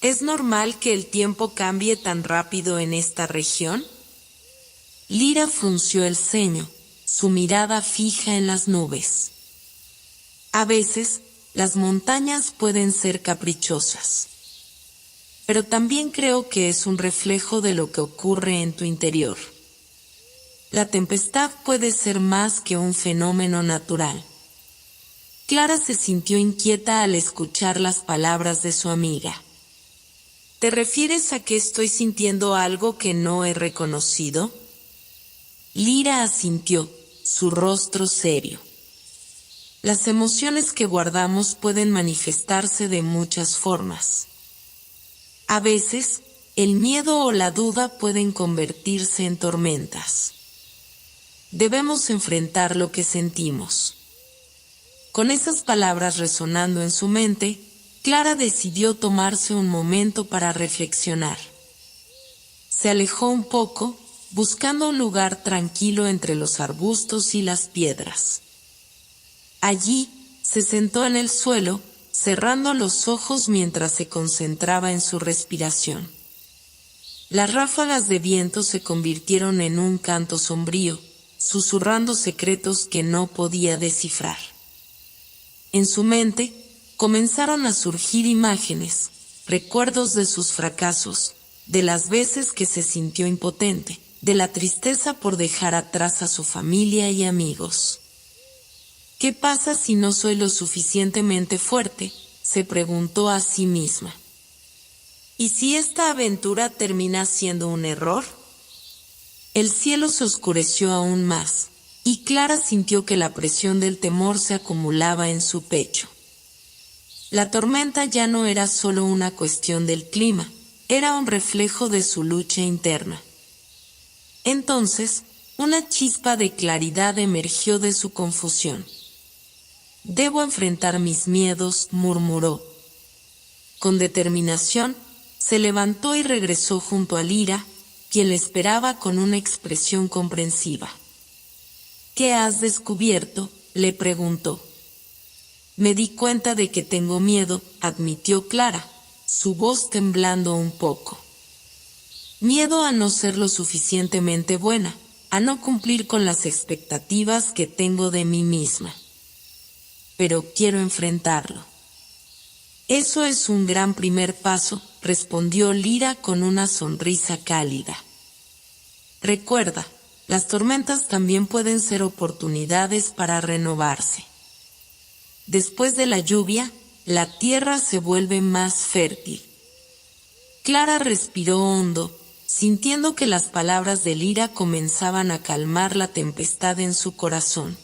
¿Es normal que el tiempo cambie tan rápido en esta región? Lyra frunció el ceño, su mirada fija en las nubes. A veces, las montañas pueden ser caprichosas. Pero también creo que es un reflejo de lo que ocurre en tu interior. La tempestad puede ser más que un fenómeno natural. Clara se sintió inquieta al escuchar las palabras de su amiga. ¿Te refieres a que estoy sintiendo algo que no he reconocido? Lira asintió, su rostro serio. Las emociones que guardamos pueden manifestarse de muchas formas. A veces, el miedo o la duda pueden convertirse en tormentas. Debemos enfrentar lo que sentimos. Con esas palabras resonando en su mente, Clara decidió tomarse un momento para reflexionar. Se alejó un poco, buscando un lugar tranquilo entre los arbustos y las piedras. Allí, se sentó en el suelo, cerrando los ojos mientras se concentraba en su respiración. Las ráfagas de viento se convirtieron en un canto sombrío, susurrando secretos que no podía descifrar. En su mente, comenzaron a surgir imágenes, recuerdos de sus fracasos, de las veces que se sintió impotente, de la tristeza por dejar atrás a su familia y amigos. ¿Qué pasa si no soy lo suficientemente fuerte?, se preguntó a sí misma. ¿Y si esta aventura termina siendo un error? El cielo se oscureció aún más, y Clara sintió que la presión del temor se acumulaba en su pecho. La tormenta ya no era solo una cuestión del clima, era un reflejo de su lucha interna. Entonces, una chispa de claridad emergió de su confusión. «Debo enfrentar mis miedos», murmuró. Con determinación, se levantó y regresó junto a Lira, quien le esperaba con una expresión comprensiva. «¿Qué has descubierto?», le preguntó. «Me di cuenta de que tengo miedo», admitió Clara, su voz temblando un poco. «Miedo a no ser lo suficientemente buena, a no cumplir con las expectativas que tengo de mí misma. Pero quiero enfrentarlo». «Eso es un gran primer paso», respondió Lira con una sonrisa cálida. «Recuerda, las tormentas también pueden ser oportunidades para renovarse. Después de la lluvia, la tierra se vuelve más fértil». Clara respiró hondo, sintiendo que las palabras de Lira comenzaban a calmar la tempestad en su corazón.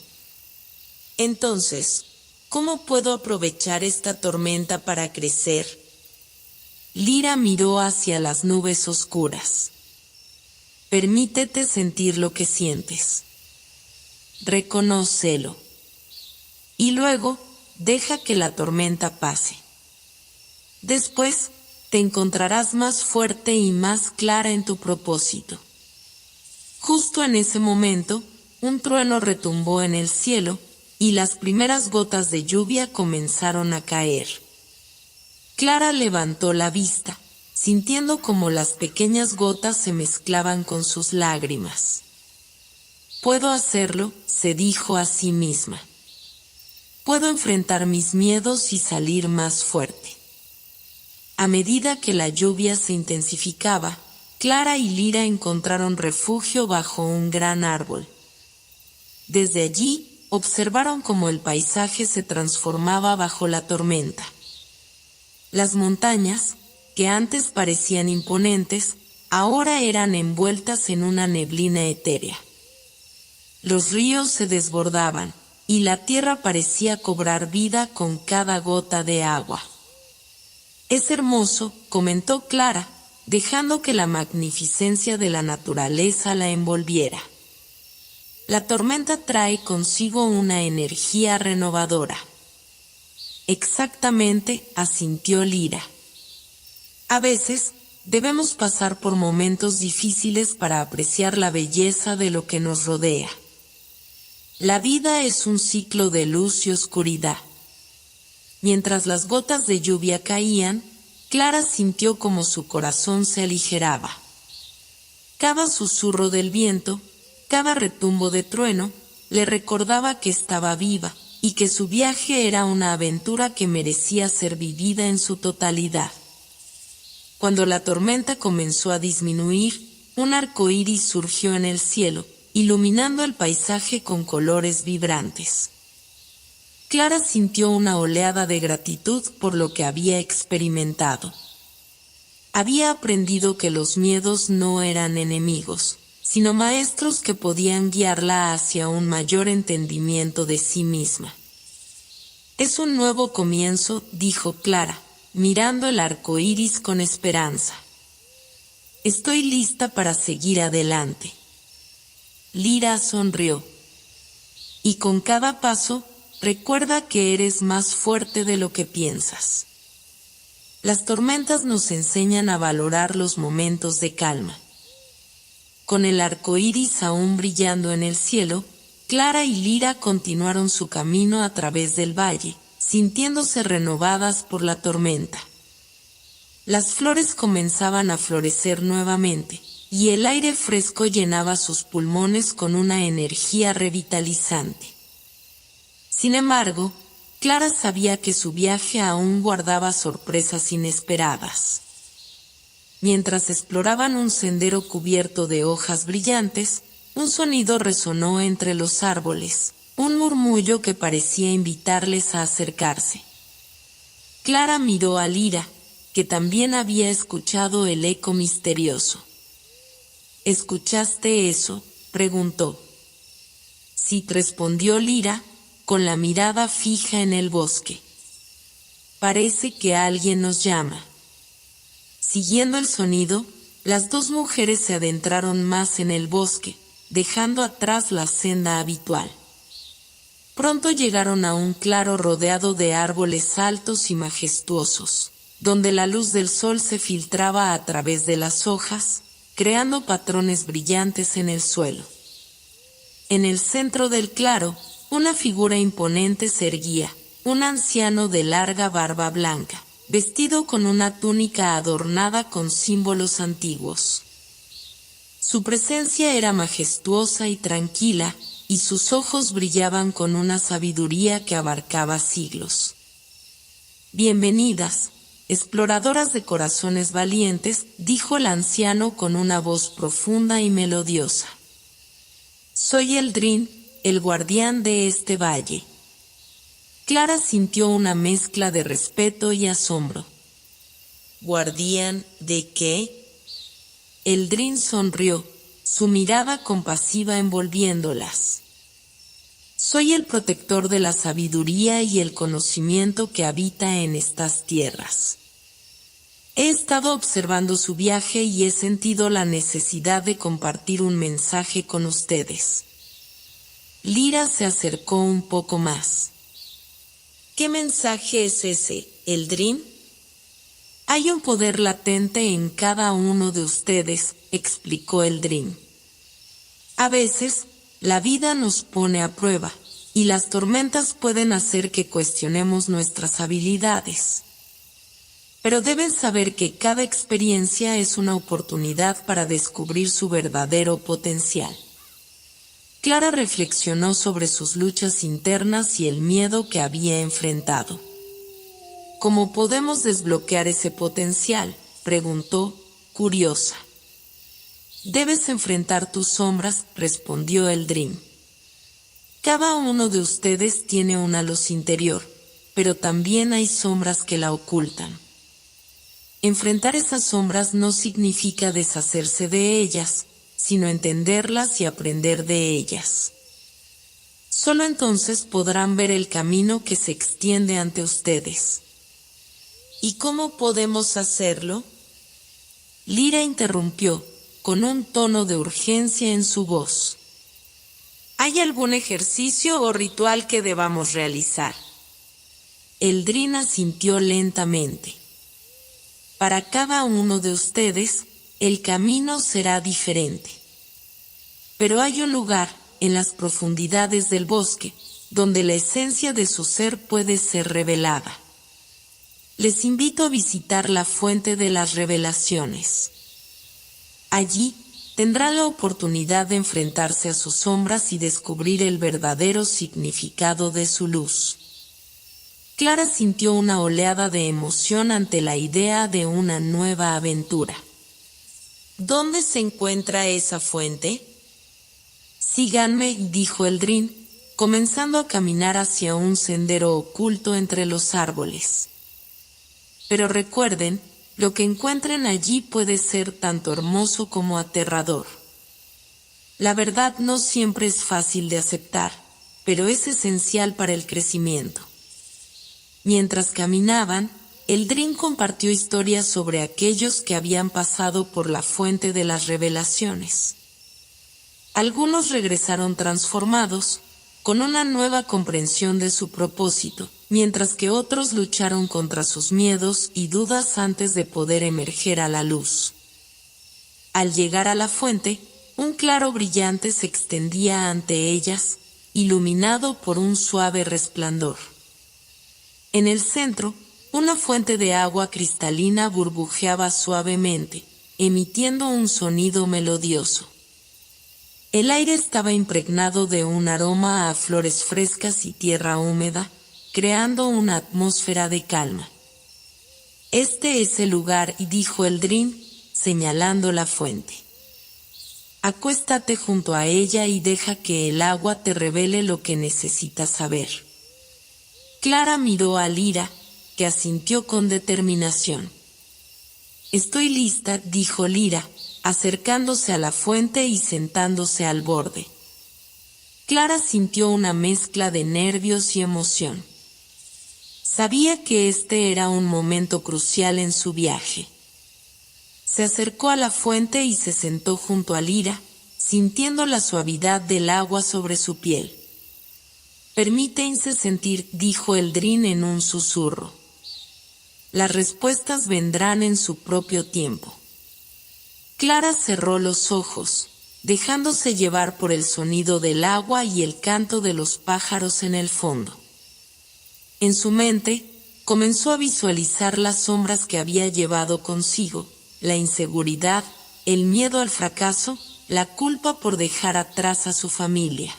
«Entonces, ¿cómo puedo aprovechar esta tormenta para crecer?». Lira miró hacia las nubes oscuras. «Permítete sentir lo que sientes. Reconócelo. Y luego, deja que la tormenta pase. Después, te encontrarás más fuerte y más clara en tu propósito». Justo en ese momento, un trueno retumbó en el cielo, y las primeras gotas de lluvia comenzaron a caer. Clara levantó la vista, sintiendo como las pequeñas gotas se mezclaban con sus lágrimas. «Puedo hacerlo», se dijo a sí misma. «Puedo enfrentar mis miedos y salir más fuerte». A medida que la lluvia se intensificaba, Clara y Lira encontraron refugio bajo un gran árbol. Desde allí, observaron cómo el paisaje se transformaba bajo la tormenta. Las montañas, que antes parecían imponentes, ahora eran envueltas en una neblina etérea. Los ríos se desbordaban, y la tierra parecía cobrar vida con cada gota de agua. «Es hermoso», comentó Clara, dejando que la magnificencia de la naturaleza la envolviera. «La tormenta trae consigo una energía renovadora». «Exactamente», asintió Lira. «A veces, debemos pasar por momentos difíciles para apreciar la belleza de lo que nos rodea. La vida es un ciclo de luz y oscuridad». Mientras las gotas de lluvia caían, Clara sintió como su corazón se aligeraba. Cada susurro del viento, cada retumbo de trueno, le recordaba que estaba viva, y que su viaje era una aventura que merecía ser vivida en su totalidad. Cuando la tormenta comenzó a disminuir, un arco iris surgió en el cielo, iluminando el paisaje con colores vibrantes. Clara sintió una oleada de gratitud por lo que había experimentado. Había aprendido que los miedos no eran enemigos, sino maestros que podían guiarla hacia un mayor entendimiento de sí misma. Es un nuevo comienzo, dijo Clara, mirando el arco iris con esperanza. Estoy lista para seguir adelante. Lyra sonrió. Y con cada paso, recuerda que eres más fuerte de lo que piensas. Las tormentas nos enseñan a valorar los momentos de calma. Con el arco iris aún brillando en el cielo, Clara y Lyra continuaron su camino a través del valle, sintiéndose renovadas por la tormenta. Las flores comenzaban a florecer nuevamente, y el aire fresco llenaba sus pulmones con una energía revitalizante. Sin embargo, Clara sabía que su viaje aún guardaba sorpresas inesperadas. Mientras exploraban un sendero cubierto de hojas brillantes, un sonido resonó entre los árboles, un murmullo que parecía invitarles a acercarse. Clara miró a Lyra, que también había escuchado el eco misterioso. ¿Escuchaste eso?, preguntó. Sí, respondió Lyra, con la mirada fija en el bosque. Parece que alguien nos llama. Siguiendo el sonido, las dos mujeres se adentraron más en el bosque, dejando atrás la senda habitual. Pronto llegaron a un claro rodeado de árboles altos y majestuosos, donde la luz del sol se filtraba a través de las hojas, creando patrones brillantes en el suelo. En el centro del claro, una figura imponente se erguía, un anciano de larga barba blanca, vestido con una túnica adornada con símbolos antiguos. Su presencia era majestuosa y tranquila, y sus ojos brillaban con una sabiduría que abarcaba siglos. Bienvenidas, exploradoras de corazones valientes, dijo el anciano con una voz profunda y melodiosa. Soy Eldrin, el guardián de este valle. Clara sintió una mezcla de respeto y asombro. ¿Guardián de qué? Eldrin sonrió, su mirada compasiva envolviéndolas. Soy el protector de la sabiduría y el conocimiento que habita en estas tierras. He estado observando su viaje y he sentido la necesidad de compartir un mensaje con ustedes. Lyra se acercó un poco más. ¿Qué mensaje es ese, Eldrin? Hay un poder latente en cada uno de ustedes, explicó Eldrin. A veces, la vida nos pone a prueba, y las tormentas pueden hacer que cuestionemos nuestras habilidades. Pero deben saber que cada experiencia es una oportunidad para descubrir su verdadero potencial. Clara reflexionó sobre sus luchas internas y el miedo que había enfrentado. ¿Cómo podemos desbloquear ese potencial?, preguntó, curiosa. Debes enfrentar tus sombras, respondió Eldrin. Cada uno de ustedes tiene una luz interior, pero también hay sombras que la ocultan. Enfrentar esas sombras no significa deshacerse de ellas, sino entenderlas y aprender de ellas. Solo entonces podrán ver el camino que se extiende ante ustedes. ¿Y cómo podemos hacerlo?, Lyra interrumpió, con un tono de urgencia en su voz. ¿Hay algún ejercicio o ritual que debamos realizar? Eldrin asintió lentamente. Para cada uno de ustedes, el camino será diferente. Pero hay un lugar, en las profundidades del bosque, donde la esencia de su ser puede ser revelada. Les invito a visitar la fuente de las revelaciones. Allí, tendrá la oportunidad de enfrentarse a sus sombras y descubrir el verdadero significado de su luz. Clara sintió una oleada de emoción ante la idea de una nueva aventura. ¿Dónde se encuentra esa fuente? Síganme, dijo Eldrin, comenzando a caminar hacia un sendero oculto entre los árboles. Pero recuerden, lo que encuentren allí puede ser tanto hermoso como aterrador. La verdad no siempre es fácil de aceptar, pero es esencial para el crecimiento. Mientras caminaban, Eldrin compartió historias sobre aquellos que habían pasado por la fuente de las revelaciones. Algunos regresaron transformados, con una nueva comprensión de su propósito, mientras que otros lucharon contra sus miedos y dudas antes de poder emerger a la luz. Al llegar a la fuente, un claro brillante se extendía ante ellas, iluminado por un suave resplandor. En el centro, una fuente de agua cristalina burbujeaba suavemente, emitiendo un sonido melodioso. El aire estaba impregnado de un aroma a flores frescas y tierra húmeda, creando una atmósfera de calma. Este es el lugar, dijo Eldrin, señalando la fuente. Acuéstate junto a ella y deja que el agua te revele lo que necesitas saber. Clara miró a Lyra, que asintió con determinación. Estoy lista, dijo Lyra, acercándose a la fuente y sentándose al borde. Clara sintió una mezcla de nervios y emoción. Sabía que este era un momento crucial en su viaje. Se acercó a la fuente y se sentó junto a Lyra, sintiendo la suavidad del agua sobre su piel. Permítense sentir, dijo Eldrin en un susurro. Las respuestas vendrán en su propio tiempo. Clara cerró los ojos, dejándose llevar por el sonido del agua y el canto de los pájaros en el fondo. En su mente, comenzó a visualizar las sombras que había llevado consigo, la inseguridad, el miedo al fracaso, la culpa por dejar atrás a su familia.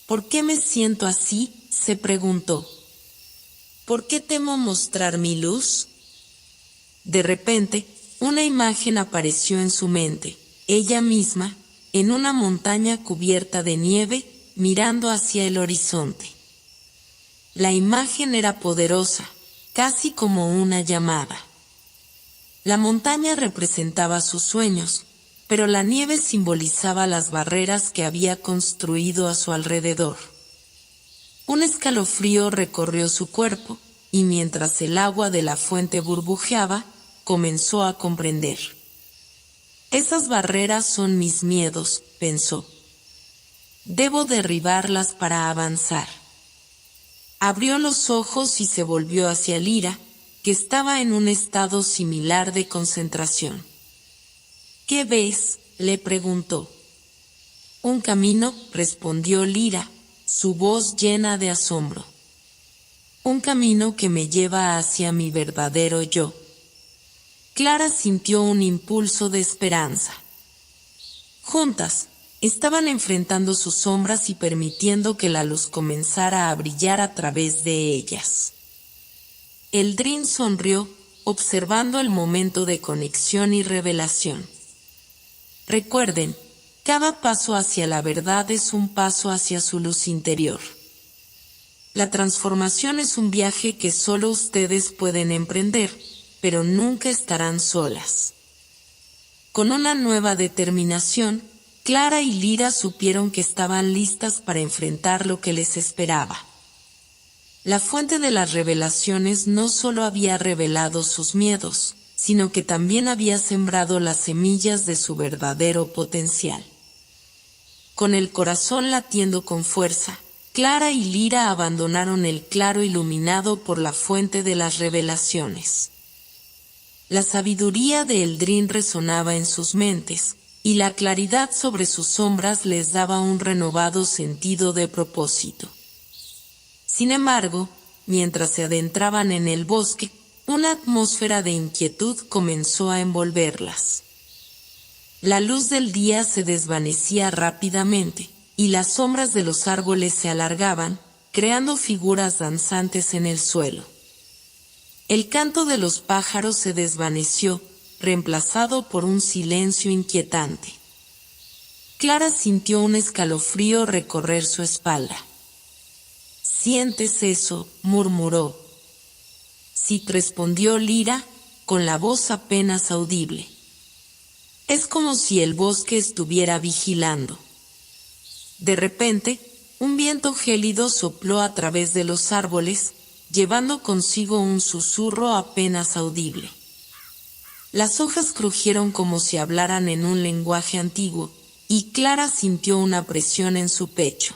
¿Por qué me siento así?, se preguntó. ¿Por qué temo mostrar mi luz? De repente, una imagen apareció en su mente, ella misma, en una montaña cubierta de nieve, mirando hacia el horizonte. La imagen era poderosa, casi como una llamada. La montaña representaba sus sueños, pero la nieve simbolizaba las barreras que había construido a su alrededor. Un escalofrío recorrió su cuerpo, y mientras el agua de la fuente burbujeaba, comenzó a comprender. Esas barreras son mis miedos, pensó. Debo derribarlas para avanzar. Abrió los ojos y se volvió hacia Lyra, que estaba en un estado similar de concentración. ¿Qué ves?, le preguntó. Un camino, respondió Lyra, su voz llena de asombro. Un camino que me lleva hacia mi verdadero yo. Clara sintió un impulso de esperanza. Juntas, estaban enfrentando sus sombras y permitiendo que la luz comenzara a brillar a través de ellas. Eldrin sonrió, observando el momento de conexión y revelación. Recuerden, cada paso hacia la verdad es un paso hacia su luz interior. La transformación es un viaje que solo ustedes pueden emprender, pero nunca estarán solas. Con una nueva determinación, Clara y Lyra supieron que estaban listas para enfrentar lo que les esperaba. La fuente de las revelaciones no solo había revelado sus miedos, sino que también había sembrado las semillas de su verdadero potencial. Con el corazón latiendo con fuerza, Clara y Lyra abandonaron el claro iluminado por la fuente de las revelaciones. La sabiduría de Eldrin resonaba en sus mentes, y la claridad sobre sus sombras les daba un renovado sentido de propósito. Sin embargo, mientras se adentraban en el bosque, una atmósfera de inquietud comenzó a envolverlas. La luz del día se desvanecía rápidamente, y las sombras de los árboles se alargaban, creando figuras danzantes en el suelo. El canto de los pájaros se desvaneció, reemplazado por un silencio inquietante. Clara sintió un escalofrío recorrer su espalda. «¿Sientes eso?», murmuró. «Sí», respondió Lyra, con la voz apenas audible. «Es como si el bosque estuviera vigilando». De repente, un viento gélido sopló a través de los árboles, llevando consigo un susurro apenas audible. Las hojas crujieron como si hablaran en un lenguaje antiguo, y Clara sintió una presión en su pecho.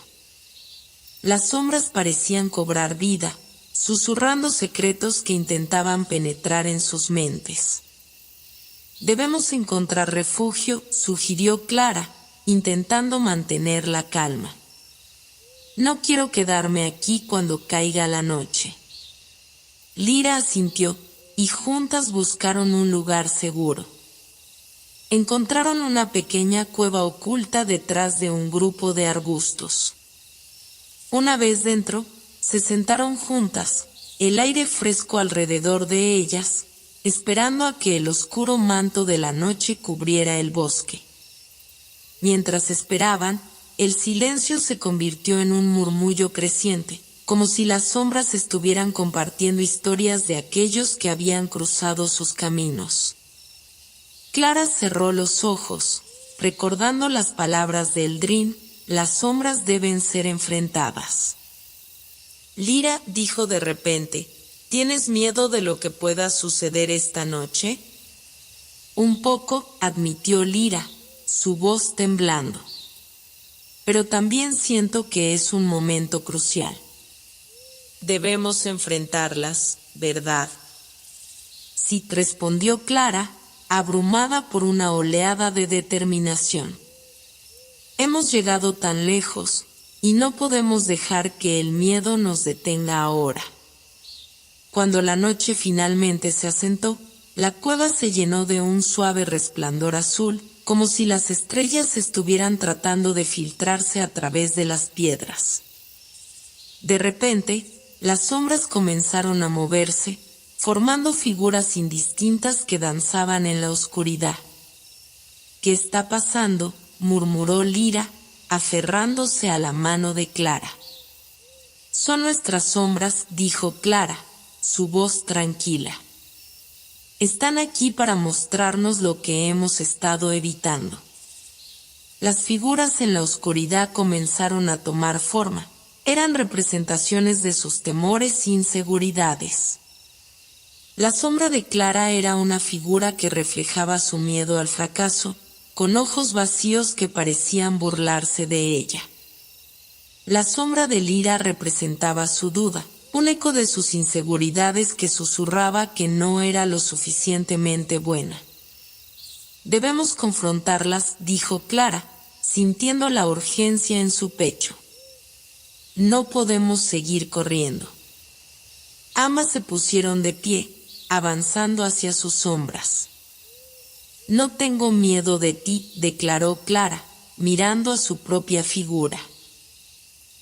Las sombras parecían cobrar vida, susurrando secretos que intentaban penetrar en sus mentes. «Debemos encontrar refugio», sugirió Clara, intentando mantener la calma. «No quiero quedarme aquí cuando caiga la noche». Lyra asintió, y juntas buscaron un lugar seguro. Encontraron una pequeña cueva oculta detrás de un grupo de arbustos. Una vez dentro, se sentaron juntas, el aire fresco alrededor de ellas, esperando a que el oscuro manto de la noche cubriera el bosque. Mientras esperaban, el silencio se convirtió en un murmullo creciente, como si las sombras estuvieran compartiendo historias de aquellos que habían cruzado sus caminos. Clara cerró los ojos, recordando las palabras de Eldrin: «Las sombras deben ser enfrentadas». «Lyra», dijo de repente, «¿tienes miedo de lo que pueda suceder esta noche?» «Un poco», admitió Lyra, su voz temblando. «Pero también siento que es un momento crucial. Debemos enfrentarlas, ¿verdad?» «Sí», respondió Clara, abrumada por una oleada de determinación. «Hemos llegado tan lejos, y no podemos dejar que el miedo nos detenga ahora». Cuando la noche finalmente se asentó, la cueva se llenó de un suave resplandor azul, como si las estrellas estuvieran tratando de filtrarse a través de las piedras. De repente, las sombras comenzaron a moverse, formando figuras indistintas que danzaban en la oscuridad. «¿Qué está pasando?», murmuró Lyra, aferrándose a la mano de Clara. «Son nuestras sombras», dijo Clara, su voz tranquila. «Están aquí para mostrarnos lo que hemos estado evitando». Las figuras en la oscuridad comenzaron a tomar forma. Eran representaciones de sus temores e inseguridades. La sombra de Clara era una figura que reflejaba su miedo al fracaso, con ojos vacíos que parecían burlarse de ella. La sombra de Lyra representaba su duda, un eco de sus inseguridades que susurraba que no era lo suficientemente buena. «Debemos confrontarlas», dijo Clara, sintiendo la urgencia en su pecho. «No podemos seguir corriendo». Ambas se pusieron de pie, avanzando hacia sus sombras. «No tengo miedo de ti», declaró Clara, mirando a su propia figura.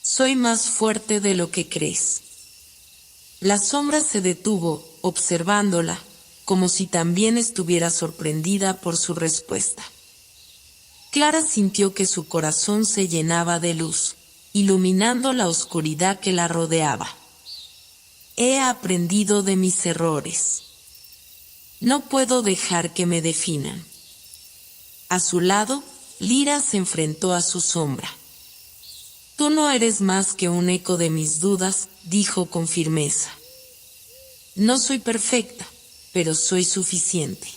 «Soy más fuerte de lo que crees». La sombra se detuvo, observándola, como si también estuviera sorprendida por su respuesta. Clara sintió que su corazón se llenaba de luz, iluminando la oscuridad que la rodeaba. «He aprendido de mis errores. No puedo dejar que me definan». A su lado, Lyra se enfrentó a su sombra. «Tú no eres más que un eco de mis dudas», dijo con firmeza. «No soy perfecta, pero soy suficiente».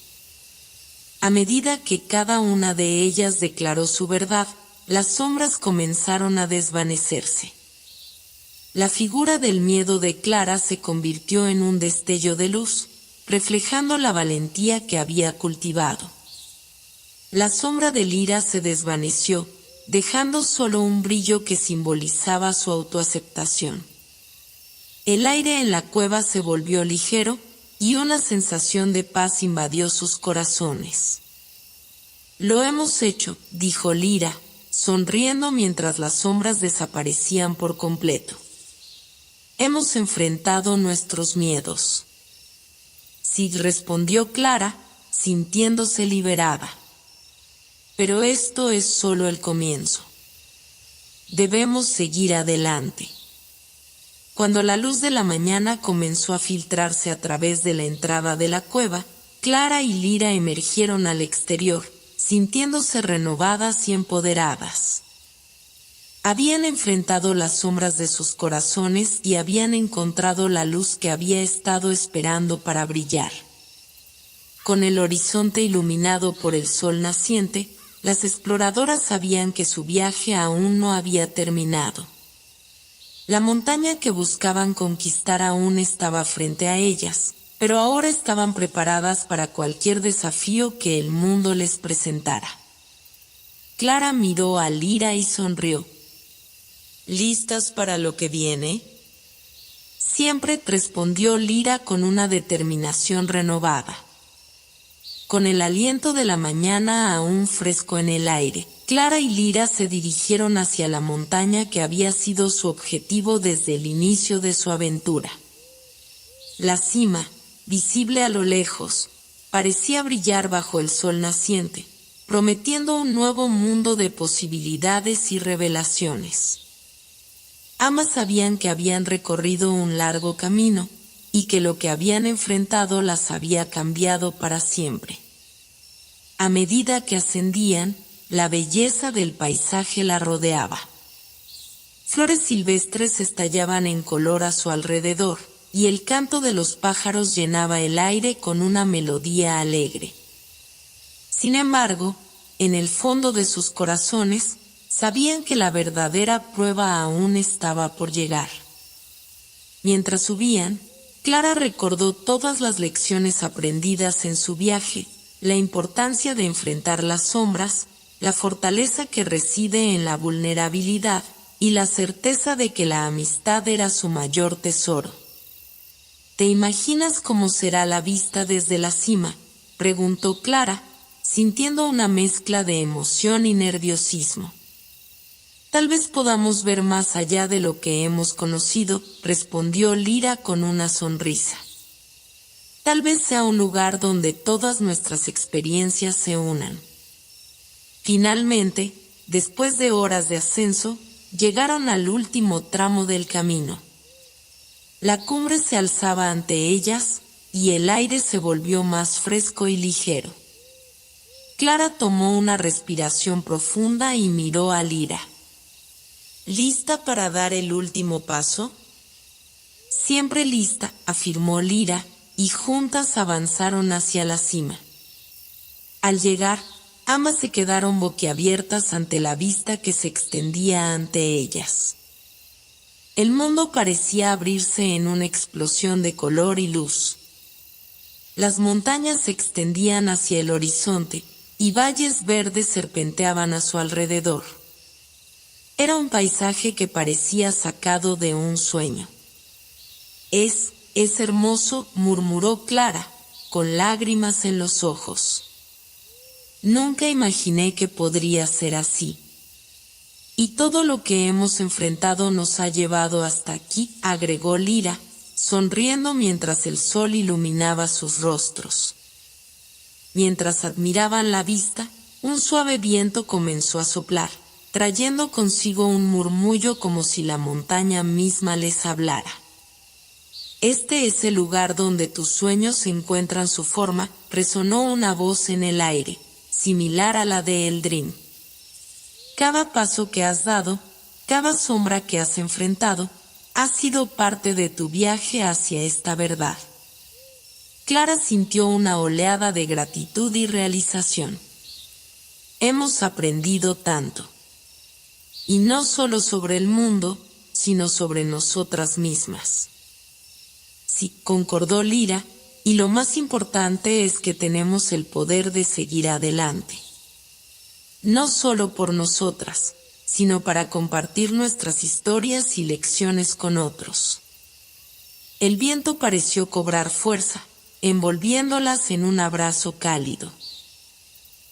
A medida que cada una de ellas declaró su verdad, las sombras comenzaron a desvanecerse. La figura del miedo de Clara se convirtió en un destello de luz, reflejando la valentía que había cultivado. La sombra de Lyra se desvaneció, dejando solo un brillo que simbolizaba su autoaceptación. El aire en la cueva se volvió ligero, y una sensación de paz invadió sus corazones. Lo hemos hecho, dijo Lyra, sonriendo mientras las sombras desaparecían por completo. Hemos enfrentado nuestros miedos. Sí, respondió Clara, sintiéndose liberada. Pero esto es solo el comienzo. Debemos seguir adelante. Cuando la luz de la mañana comenzó a filtrarse a través de la entrada de la cueva, Clara y Lyra emergieron al exterior, sintiéndose renovadas y empoderadas. Habían enfrentado las sombras de sus corazones y habían encontrado la luz que había estado esperando para brillar. Con el horizonte iluminado por el sol naciente, las exploradoras sabían que su viaje aún no había terminado. La montaña que buscaban conquistar aún estaba frente a ellas, pero ahora estaban preparadas para cualquier desafío que el mundo les presentara. Clara miró a Lyra y sonrió. ¿Listas para lo que viene? Siempre, respondió Lyra con una determinación renovada. Con el aliento de la mañana aún fresco en el aire, Clara y Lyra se dirigieron hacia la montaña que había sido su objetivo desde el inicio de su aventura. La cima, visible a lo lejos, parecía brillar bajo el sol naciente, prometiendo un nuevo mundo de posibilidades y revelaciones. Ambas sabían que habían recorrido un largo camino, y que lo que habían enfrentado las había cambiado para siempre. A medida que ascendían, la belleza del paisaje la rodeaba. Flores silvestres estallaban en color a su alrededor, y el canto de los pájaros llenaba el aire con una melodía alegre. Sin embargo, en el fondo de sus corazones, sabían que la verdadera prueba aún estaba por llegar. Mientras subían, Clara recordó todas las lecciones aprendidas en su viaje, la importancia de enfrentar las sombras, la fortaleza que reside en la vulnerabilidad y la certeza de que la amistad era su mayor tesoro. ¿Te imaginas cómo será la vista desde la cima?, preguntó Clara, sintiendo una mezcla de emoción y nerviosismo. Tal vez podamos ver más allá de lo que hemos conocido, respondió Lyra con una sonrisa. Tal vez sea un lugar donde todas nuestras experiencias se unan. Finalmente, después de horas de ascenso, llegaron al último tramo del camino. La cumbre se alzaba ante ellas, y el aire se volvió más fresco y ligero. Clara tomó una respiración profunda y miró a Lyra. ¿Lista para dar el último paso? Siempre lista, afirmó Lyra, y juntas avanzaron hacia la cima. Al llegar, ambas se quedaron boquiabiertas ante la vista que se extendía ante ellas. El mundo parecía abrirse en una explosión de color y luz. Las montañas se extendían hacia el horizonte, y valles verdes serpenteaban a su alrededor. Era un paisaje que parecía sacado de un sueño. Es hermoso, murmuró Clara, con lágrimas en los ojos. Nunca imaginé que podría ser así. Y todo lo que hemos enfrentado nos ha llevado hasta aquí, agregó Lyra, sonriendo mientras el sol iluminaba sus rostros. Mientras admiraban la vista, un suave viento comenzó a soplar, trayendo consigo un murmullo como si la montaña misma les hablara. Este es el lugar donde tus sueños encuentran su forma, resonó una voz en el aire, similar a la de Eldrin. Cada paso que has dado, cada sombra que has enfrentado, ha sido parte de tu viaje hacia esta verdad. Clara sintió una oleada de gratitud y realización. Hemos aprendido tanto. Y no solo sobre el mundo, sino sobre nosotras mismas. Sí, concordó Lyra, y lo más importante es que tenemos el poder de seguir adelante. No solo por nosotras, sino para compartir nuestras historias y lecciones con otros. El viento pareció cobrar fuerza, envolviéndolas en un abrazo cálido.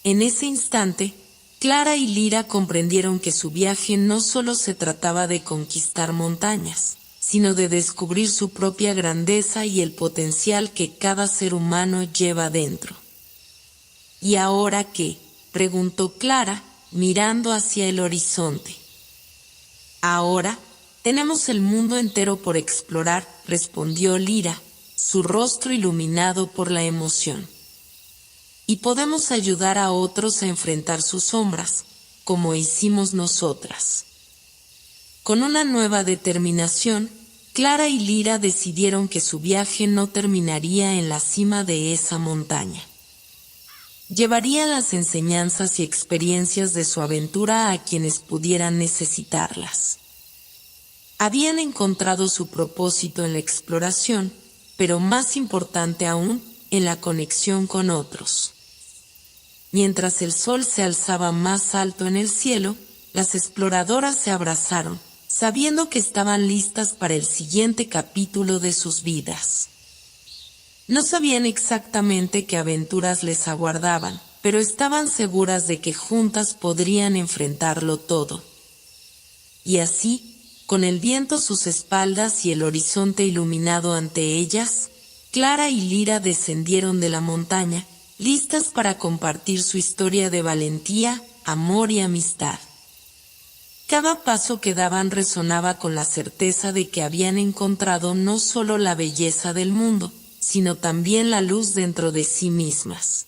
En ese instante, Clara y Lira comprendieron que su viaje no solo se trataba de conquistar montañas, sino de descubrir su propia grandeza y el potencial que cada ser humano lleva dentro. ¿Y ahora qué?, preguntó Clara, mirando hacia el horizonte. Ahora, tenemos el mundo entero por explorar, respondió Lira, su rostro iluminado por la emoción. Y podemos ayudar a otros a enfrentar sus sombras, como hicimos nosotras. Con una nueva determinación, Clara y Lira decidieron que su viaje no terminaría en la cima de esa montaña. Llevaría las enseñanzas y experiencias de su aventura a quienes pudieran necesitarlas. Habían encontrado su propósito en la exploración, pero más importante aún, en la conexión con otros. Mientras el sol se alzaba más alto en el cielo, las exploradoras se abrazaron, sabiendo que estaban listas para el siguiente capítulo de sus vidas. No sabían exactamente qué aventuras les aguardaban, pero estaban seguras de que juntas podrían enfrentarlo todo. Y así, con el viento a sus espaldas y el horizonte iluminado ante ellas, Clara y Lira descendieron de la montaña, listas para compartir su historia de valentía, amor y amistad. Cada paso que daban resonaba con la certeza de que habían encontrado no solo la belleza del mundo, sino también la luz dentro de sí mismas.